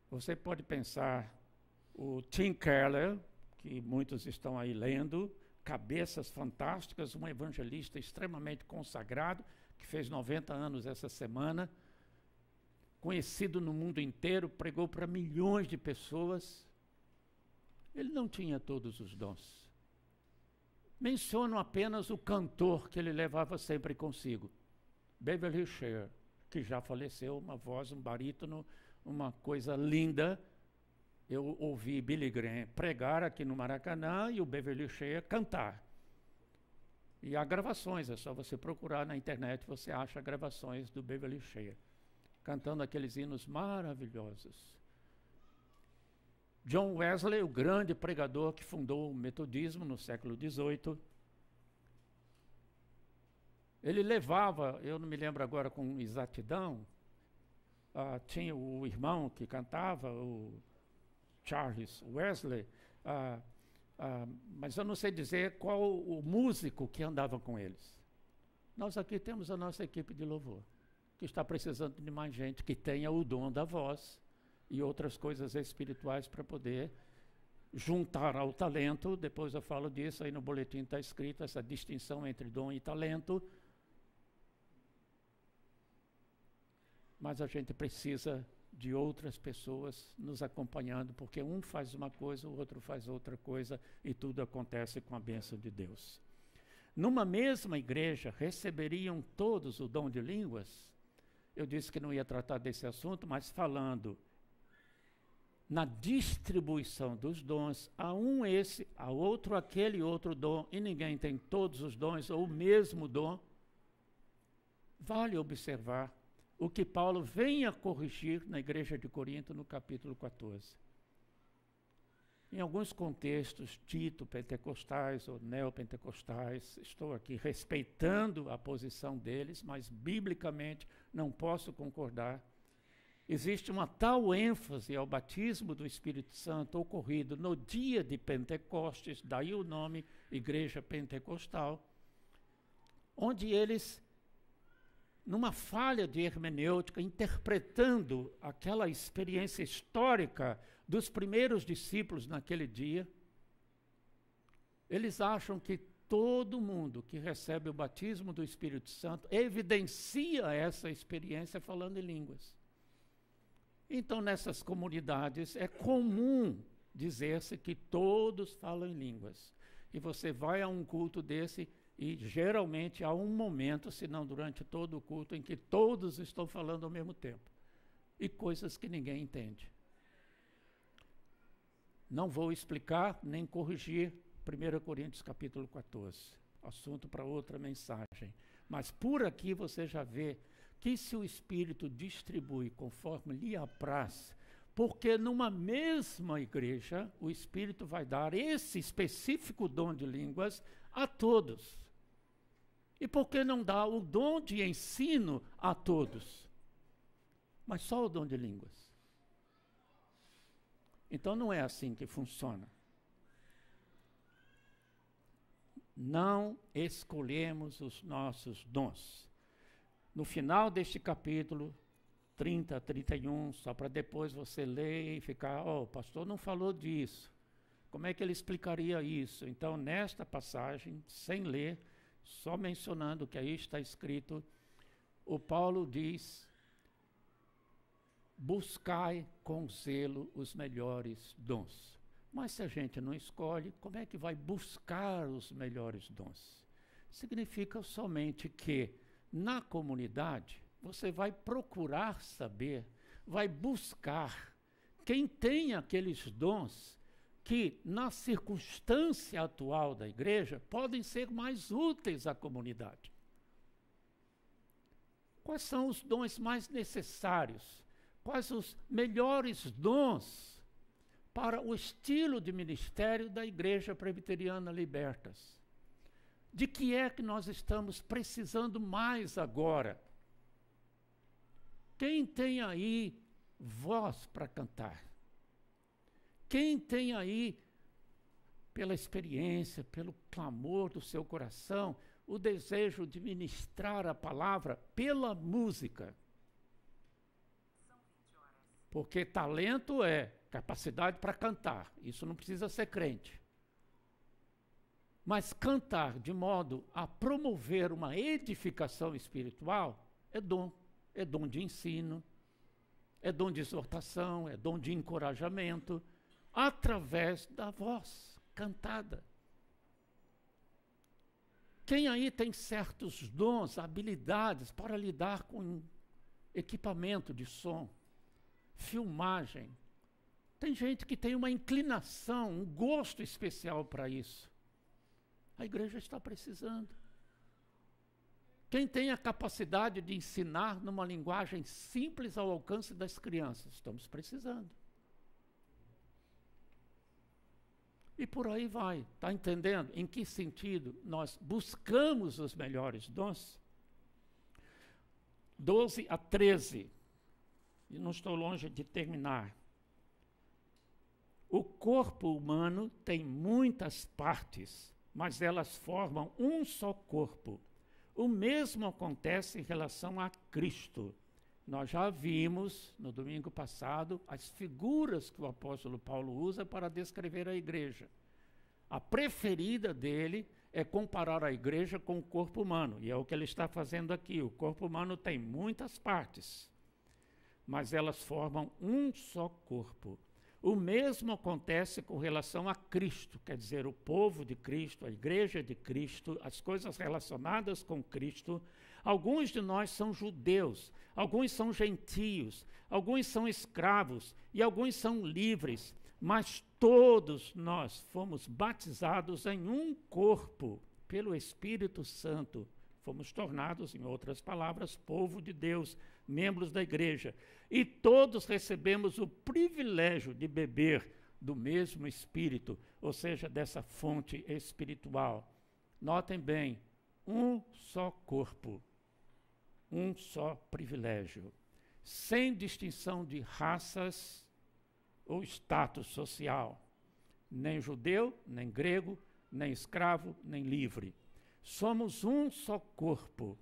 você pode pensar o Tim Keller, que muitos estão aí lendo, cabeças fantásticas, um evangelista extremamente consagrado, que fez 90 anos essa semana, conhecido no mundo inteiro, pregou para milhões de pessoas. Ele não tinha todos os dons. Menciono apenas o cantor que ele levava sempre consigo, Beverly Share, que já faleceu, uma voz, um barítono, uma coisa linda. Eu ouvi Billy Graham pregar aqui no Maracanã e o Beverly Share cantar. E há gravações, é só você procurar na internet, você acha gravações do Beverly Share, cantando aqueles hinos maravilhosos. John Wesley, o grande pregador que fundou o metodismo no século XVIII, ele levava, eu não me lembro agora com exatidão, tinha o irmão que cantava, o Charles Wesley, mas eu não sei dizer qual o músico que andava com eles. Nós aqui temos a nossa equipe de louvor, que está precisando de mais gente que tenha o dom da voz e outras coisas espirituais para poder juntar ao talento. Depois eu falo disso, aí no boletim está escrito essa distinção entre dom e talento. Mas a gente precisa de outras pessoas nos acompanhando, porque um faz uma coisa, o outro faz outra coisa, e tudo acontece com a bênção de Deus. Numa mesma igreja, receberiam todos o dom de línguas? Eu disse que não ia tratar desse assunto, mas falando na distribuição dos dons, a um esse, a outro aquele outro dom, e ninguém tem todos os dons ou o mesmo dom, vale observar o que Paulo vem a corrigir na igreja de Corinto no capítulo 14. Em alguns contextos, dito pentecostais ou neopentecostais, estou aqui respeitando a posição deles, mas biblicamente não posso concordar. Existe uma tal ênfase ao batismo do Espírito Santo ocorrido no dia de Pentecostes, daí o nome Igreja Pentecostal, onde eles, numa falha de hermenêutica, interpretando aquela experiência histórica dos primeiros discípulos naquele dia, eles acham que todo mundo que recebe o batismo do Espírito Santo evidencia essa experiência falando em línguas. Então, nessas comunidades, é comum dizer-se que todos falam em línguas. E você vai a um culto desse e, geralmente, há um momento, se não durante todo o culto, em que todos estão falando ao mesmo tempo. E coisas que ninguém entende. Não vou explicar nem corrigir 1 Coríntios capítulo 14. Assunto para outra mensagem. Mas por aqui você já vê que se o Espírito distribui conforme lhe apraz, porque numa mesma igreja o Espírito vai dar esse específico dom de línguas a todos. E por que não dá o dom de ensino a todos? Mas só o dom de línguas. Então não é assim que funciona. Não escolhemos os nossos dons. No final deste capítulo 30, 31, só para depois você ler e ficar, o pastor não falou disso. Como é que ele explicaria isso? Então, nesta passagem, sem ler, só mencionando o que aí está escrito, o Paulo diz: buscai com zelo os melhores dons. Mas se a gente não escolhe, como é que vai buscar os melhores dons? Significa somente que, na comunidade, você vai procurar saber, vai buscar quem tem aqueles dons que, na circunstância atual da igreja, podem ser mais úteis à comunidade. Quais são os dons mais necessários? Quais os melhores dons para o estilo de ministério da Igreja Presbiteriana Libertas? De que é que nós estamos precisando mais agora? Quem tem aí voz para cantar? Quem tem aí, pela experiência, pelo clamor do seu coração, o desejo de ministrar a palavra pela música? Porque talento é capacidade para cantar. Isso não precisa ser crente. Mas cantar de modo a promover uma edificação espiritual é dom. É dom de ensino, é dom de exortação, é dom de encorajamento, através da voz cantada. Quem aí tem certos dons, habilidades para lidar com equipamento de som, filmagem? Tem gente que tem uma inclinação, um gosto especial para isso. A igreja está precisando. Quem tem a capacidade de ensinar numa linguagem simples ao alcance das crianças? Estamos precisando. E por aí vai. Está entendendo em que sentido nós buscamos os melhores dons? 12 a 13. E não estou longe de terminar. O corpo humano tem muitas partes, mas elas formam um só corpo. O mesmo acontece em relação a Cristo. Nós já vimos, no domingo passado, as figuras que o apóstolo Paulo usa para descrever a igreja. A preferida dele é comparar a igreja com o corpo humano, e é o que ele está fazendo aqui. O corpo humano tem muitas partes, mas elas formam um só corpo. O mesmo acontece com relação a Cristo, quer dizer, o povo de Cristo, a igreja de Cristo, as coisas relacionadas com Cristo. Alguns de nós são judeus, alguns são gentios, alguns são escravos e alguns são livres, mas todos nós fomos batizados em um corpo pelo Espírito Santo. Fomos tornados, em outras palavras, povo de Deus, membros da igreja. E todos recebemos o privilégio de beber do mesmo Espírito, ou seja, dessa fonte espiritual. Notem bem, um só corpo, um só privilégio, sem distinção de raças ou status social, nem judeu, nem grego, nem escravo, nem livre. Somos um só corpo,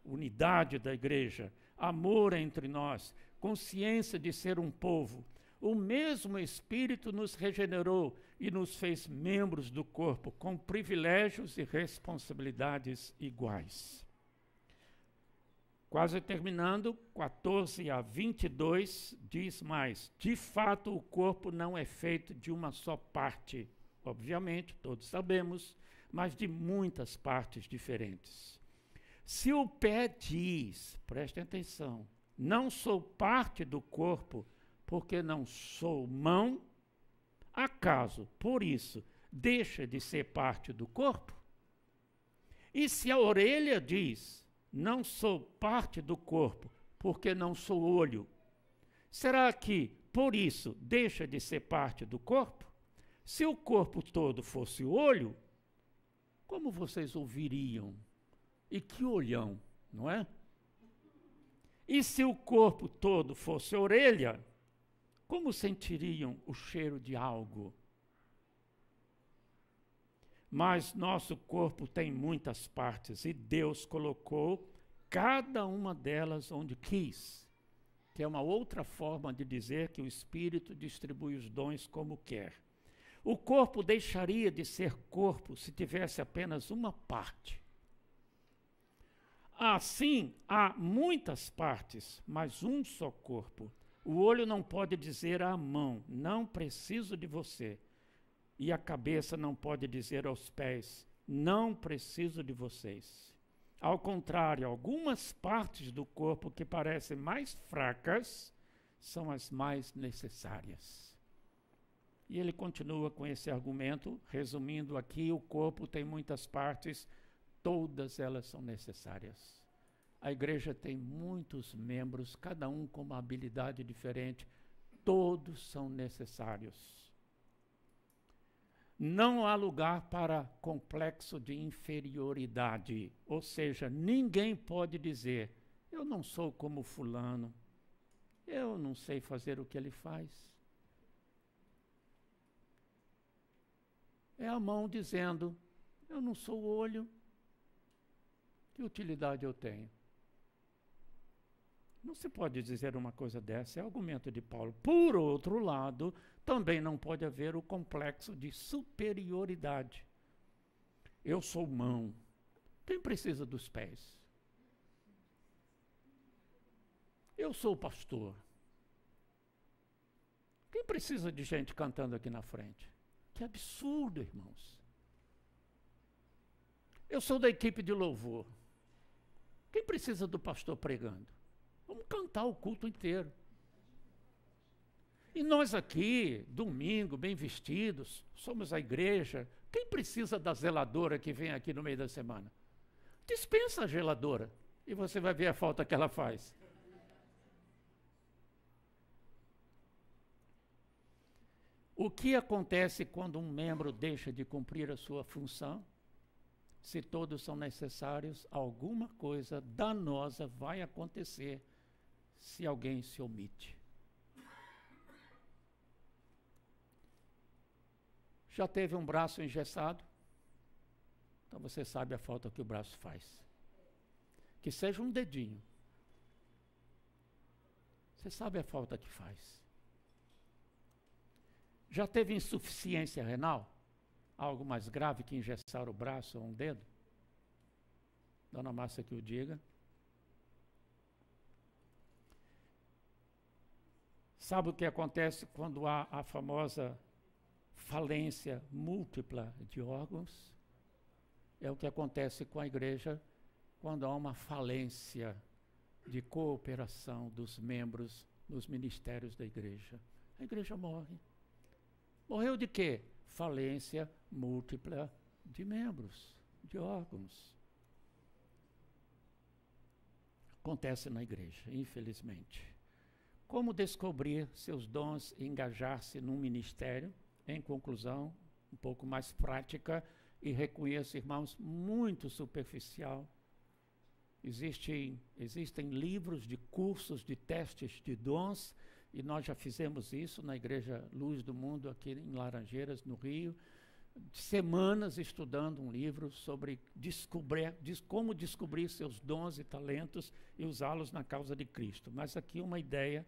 unidade da igreja, amor entre nós, consciência de ser um povo. O mesmo Espírito nos regenerou e nos fez membros do corpo, com privilégios e responsabilidades iguais. Quase terminando, 14 a 22, diz mais: de fato, o corpo não é feito de uma só parte, obviamente, todos sabemos, mas de muitas partes diferentes. Se o pé diz, prestem atenção, não sou parte do corpo porque não sou mão, acaso, por isso, deixa de ser parte do corpo? E se a orelha diz, não sou parte do corpo, porque não sou olho, será que, por isso, deixa de ser parte do corpo? Se o corpo todo fosse olho, como vocês ouviriam? E que olhão, não é? E se o corpo todo fosse orelha, como sentiriam o cheiro de algo? Mas nosso corpo tem muitas partes e Deus colocou cada uma delas onde quis, que é uma outra forma de dizer que o Espírito distribui os dons como quer. O corpo deixaria de ser corpo se tivesse apenas uma parte. Assim, há muitas partes, mas um só corpo. O olho não pode dizer à mão, não preciso de você. E a cabeça não pode dizer aos pés, não preciso de vocês. Ao contrário, algumas partes do corpo que parecem mais fracas são as mais necessárias. E ele continua com esse argumento, resumindo aqui, o corpo tem muitas partes, todas elas são necessárias. A igreja tem muitos membros, cada um com uma habilidade diferente, todos são necessários. Não há lugar para complexo de inferioridade, ou seja, ninguém pode dizer, eu não sou como fulano, eu não sei fazer o que ele faz. É a mão dizendo, eu não sou o olho, que utilidade eu tenho? Não se pode dizer uma coisa dessa, é argumento de Paulo. Por outro lado, também não pode haver o complexo de superioridade. Eu sou mão. Quem precisa dos pés? Eu sou pastor. Quem precisa de gente cantando aqui na frente? Que absurdo, irmãos. Eu sou da equipe de louvor. Quem precisa do pastor pregando? Vamos cantar o culto inteiro. E nós aqui, domingo, bem vestidos, somos a igreja. Quem precisa da zeladora que vem aqui no meio da semana? Dispensa a zeladora e você vai ver a falta que ela faz. O que acontece quando um membro deixa de cumprir a sua função? Se todos são necessários, alguma coisa danosa vai acontecer se alguém se omite. Já teve um braço engessado? Então você sabe a falta que o braço faz. Que seja um dedinho. Você sabe a falta que faz. Já teve insuficiência renal? Algo mais grave que engessar o braço ou um dedo? Dona Márcia que o diga. Sabe o que acontece quando há a famosa falência múltipla de órgãos? É o que acontece com a igreja quando há uma falência de cooperação dos membros nos ministérios da igreja. A igreja morre. Morreu de quê? Falência múltipla de membros, de órgãos. Acontece na igreja, infelizmente. Como descobrir seus dons e engajar-se num ministério? Em conclusão, um pouco mais prática, e reconheço, irmãos, muito superficial. Existem livros de cursos de testes de dons, e nós já fizemos isso na Igreja Luz do Mundo, aqui em Laranjeiras, no Rio, semanas estudando um livro sobre como descobrir seus dons e talentos e usá-los na causa de Cristo. Mas aqui uma ideia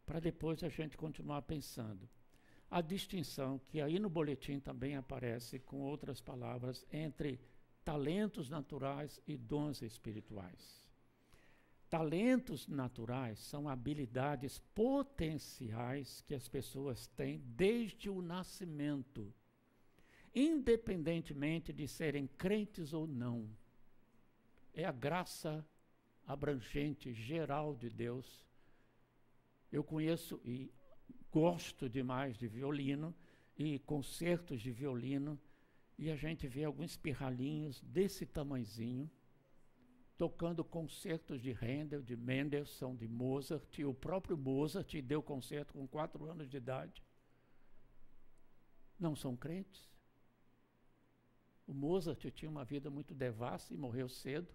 para depois a gente continuar pensando. A distinção, que aí no boletim também aparece com outras palavras, entre talentos naturais e dons espirituais. Talentos naturais são habilidades potenciais que as pessoas têm desde o nascimento, independentemente de serem crentes ou não. É a graça abrangente, geral de Deus. Eu conheço e gosto demais de violino, e concertos de violino, e a gente vê alguns pirralhinhos desse tamanhozinho, tocando concertos de Handel, de Mendelssohn, de Mozart, e o próprio Mozart deu concerto com 4 anos de idade. Não são crentes. O Mozart tinha uma vida muito devassa e morreu cedo.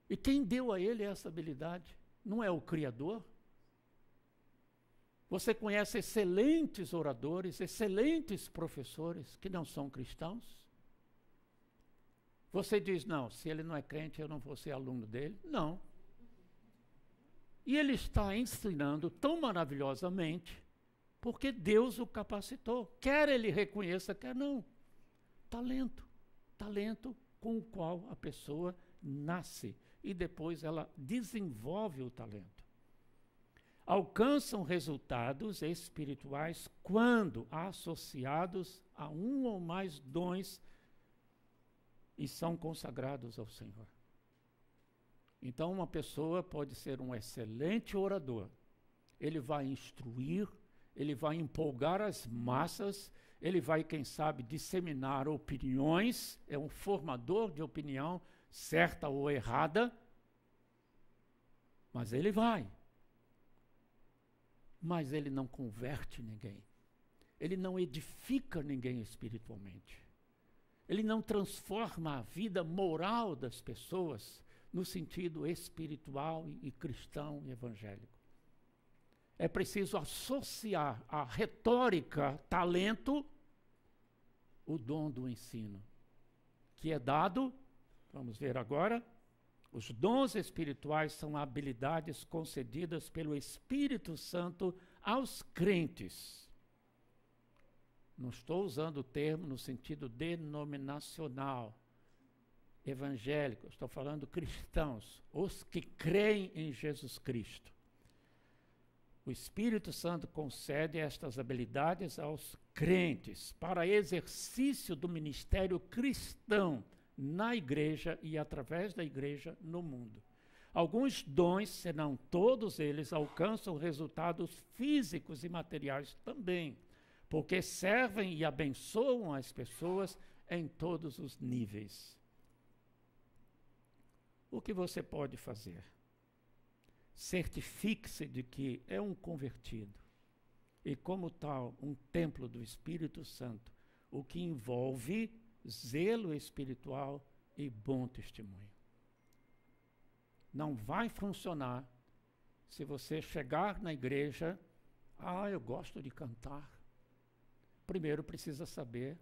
E quem deu a ele essa habilidade? Não é o Criador? Você conhece excelentes oradores, excelentes professores que não são cristãos? Você diz, não, se ele não é crente, eu não vou ser aluno dele. Não. E ele está ensinando tão maravilhosamente porque Deus o capacitou. Quer ele reconheça, quer não. Talento com o qual a pessoa nasce e depois ela desenvolve o talento. Alcançam resultados espirituais quando associados a um ou mais dons e são consagrados ao Senhor. Então, uma pessoa pode ser um excelente orador. Ele vai instruir, ele vai empolgar as massas, ele vai, quem sabe, disseminar opiniões, é um formador de opinião, certa ou errada, mas ele vai. Mas ele não converte ninguém. Ele não edifica ninguém espiritualmente. Ele não transforma a vida moral das pessoas no sentido espiritual e cristão e evangélico. É preciso associar à retórica, talento, o dom do ensino, que é dado, vamos ver agora, os dons espirituais são habilidades concedidas pelo Espírito Santo aos crentes. Não estou usando o termo no sentido denominacional, evangélico, estou falando cristãos, os que creem em Jesus Cristo. O Espírito Santo concede estas habilidades aos crentes para exercício do ministério cristão na igreja e através da igreja no mundo. Alguns dons, senão todos eles, alcançam resultados físicos e materiais também, porque servem e abençoam as pessoas em todos os níveis. O que você pode fazer? Certifique-se de que é um convertido e, como tal, um templo do Espírito Santo, o que envolve zelo espiritual e bom testemunho. Não vai funcionar se você chegar na igreja, eu gosto de cantar. Primeiro precisa saber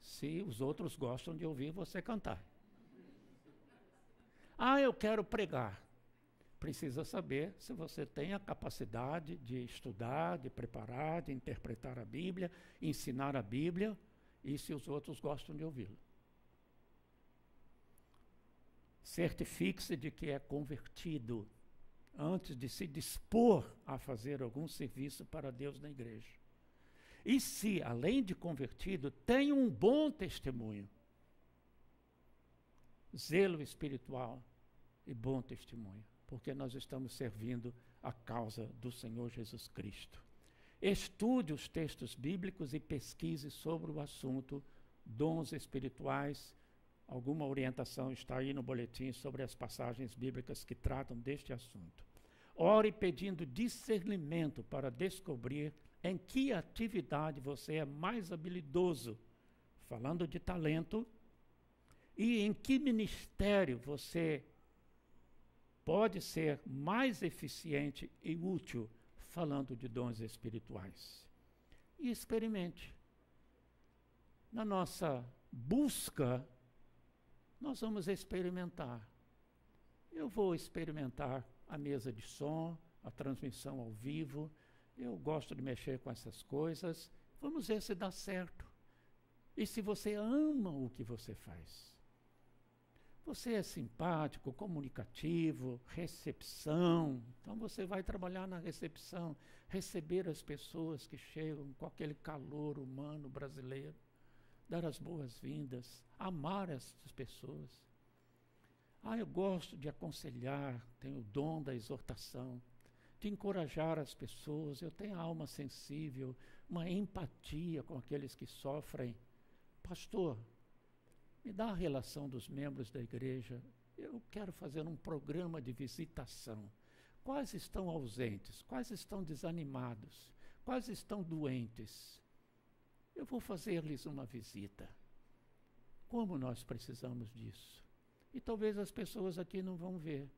se os outros gostam de ouvir você cantar. Eu quero pregar. Precisa saber se você tem a capacidade de estudar, de preparar, de interpretar a Bíblia, ensinar a Bíblia, e se os outros gostam de ouvi-lo. Certifique-se de que é convertido antes de se dispor a fazer algum serviço para Deus na igreja. E se, além de convertido, tem um bom testemunho, zelo espiritual e bom testemunho, porque nós estamos servindo a causa do Senhor Jesus Cristo. Estude os textos bíblicos e pesquise sobre o assunto dons espirituais. Alguma orientação está aí no boletim sobre as passagens bíblicas que tratam deste assunto. Ore pedindo discernimento para descobrir em que atividade você é mais habilidoso, falando de talento, e em que ministério você pode ser mais eficiente e útil, falando de dons espirituais. E experimente. Na nossa busca, nós vamos experimentar. Eu vou experimentar a mesa de som, a transmissão ao vivo. Eu gosto de mexer com essas coisas. Vamos ver se dá certo. E se você ama o que você faz. Você é simpático, comunicativo, recepção. Então você vai trabalhar na recepção, receber as pessoas que chegam com aquele calor humano brasileiro, dar as boas-vindas, amar essas pessoas. Eu gosto de aconselhar, tenho o dom da exortação, de encorajar as pessoas, eu tenho a alma sensível, uma empatia com aqueles que sofrem. Pastor, me dá a relação dos membros da igreja. Eu quero fazer um programa de visitação. Quais estão ausentes? Quais estão desanimados? Quais estão doentes? Eu vou fazer-lhes uma visita. Como nós precisamos disso? E talvez as pessoas aqui não vão ver.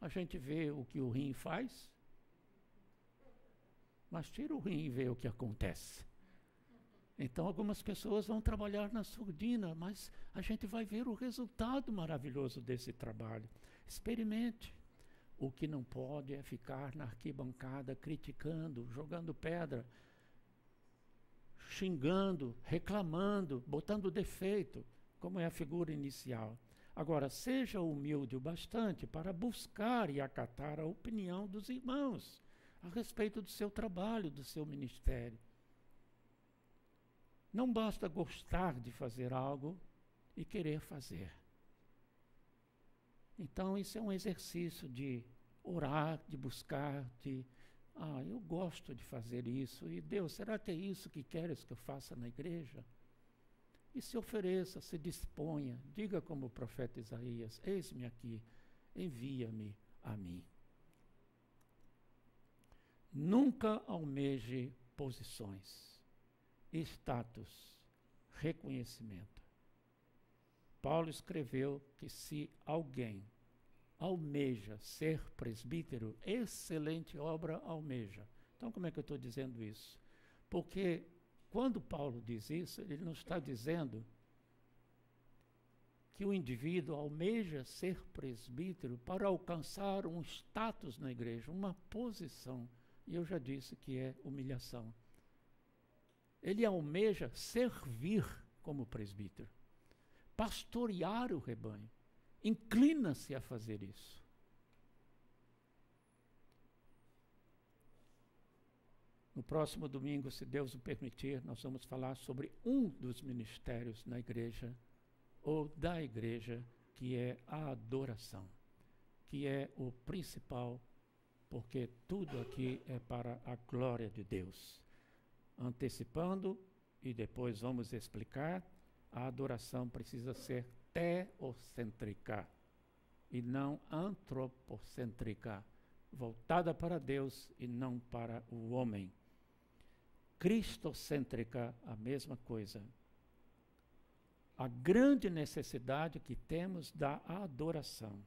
A gente vê o que o rim faz, mas tira o rim e vê o que acontece. Então algumas pessoas vão trabalhar na surdina, mas a gente vai ver o resultado maravilhoso desse trabalho. Experimente. O que não pode é ficar na arquibancada criticando, jogando pedra, xingando, reclamando, botando defeito, como é a figura inicial. Agora, seja humilde o bastante para buscar e acatar a opinião dos irmãos a respeito do seu trabalho, do seu ministério. Não basta gostar de fazer algo e querer fazer. Então, isso é um exercício de orar, de buscar, eu gosto de fazer isso, e Deus, será que é isso que queres que eu faça na igreja? E se ofereça, se disponha, diga como o profeta Isaías, eis-me aqui, envia-me a mim. Nunca almeje posições, status, reconhecimento. Paulo escreveu que se alguém almeja ser presbítero, excelente obra almeja. Então, como é que eu estou dizendo isso? Porque quando Paulo diz isso, ele não está dizendo que o indivíduo almeja ser presbítero para alcançar um status na igreja, uma posição. E eu já disse que é humilhação. Ele almeja servir como presbítero, pastorear o rebanho. Inclina-se a fazer isso. No próximo domingo, se Deus o permitir, nós vamos falar sobre um dos ministérios na igreja, ou da igreja, que é a adoração, que é o principal, porque tudo aqui é para a glória de Deus. Antecipando, e depois vamos explicar, a adoração precisa ser teocêntrica e não antropocêntrica, voltada para Deus e não para o homem. Cristocêntrica, a mesma coisa. A grande necessidade que temos da adoração,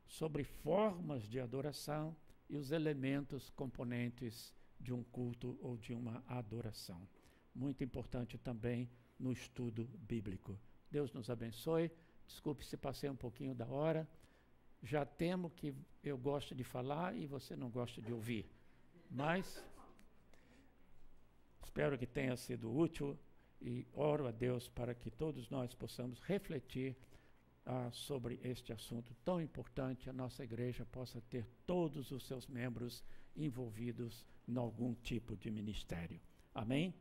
sobre formas de adoração e os elementos componentes de um culto ou de uma adoração. Muito importante também no estudo bíblico. Deus nos abençoe. Desculpe se passei um pouquinho da hora. Já temo que eu gosto de falar e você não gosta de ouvir. Mas espero que tenha sido útil e oro a Deus para que todos nós possamos refletir sobre este assunto tão importante. A nossa igreja possa ter todos os seus membros envolvidos em algum tipo de ministério. Amém?